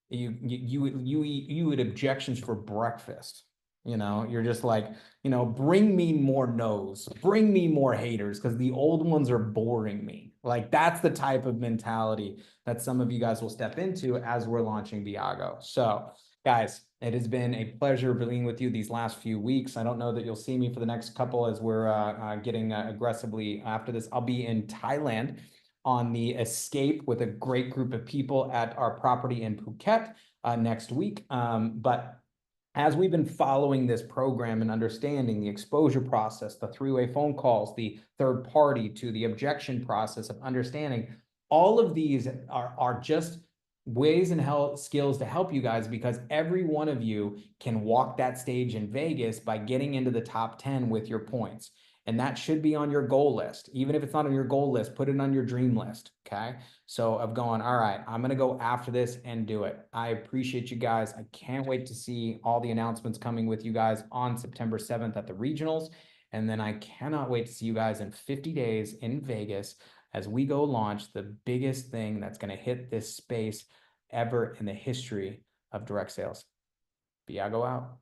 you eat objections for breakfast. You know, you're just like, bring me more no's, bring me more haters, because the old ones are boring me. Like that's the type of mentality that some of you guys will step into as we're launching Viago. So guys, it has been a pleasure being with you these last few weeks. I don't know that you'll see me for the next couple as we're getting aggressively after this. I'll be in Thailand on the escape with a great group of people at our property in Phuket next week. But as we've been following this program and understanding the exposure process, the three-way phone calls, the third party to the objection process of understanding, all of these are just ways and skills to help you guys, because every one of you can walk that stage in Vegas by getting into the top 10 with your points. And that should be on your goal list. Even if it's not on your goal list, put it on your dream list. Okay. So of going, all right, I'm going to go after this and do it. I appreciate you guys. I can't wait to see all the announcements coming with you guys on September 7th at the regionals. And then I cannot wait to see you guys in 50 days in Vegas as we go launch the biggest thing that's going to hit this space ever in the history of direct sales. Viago out.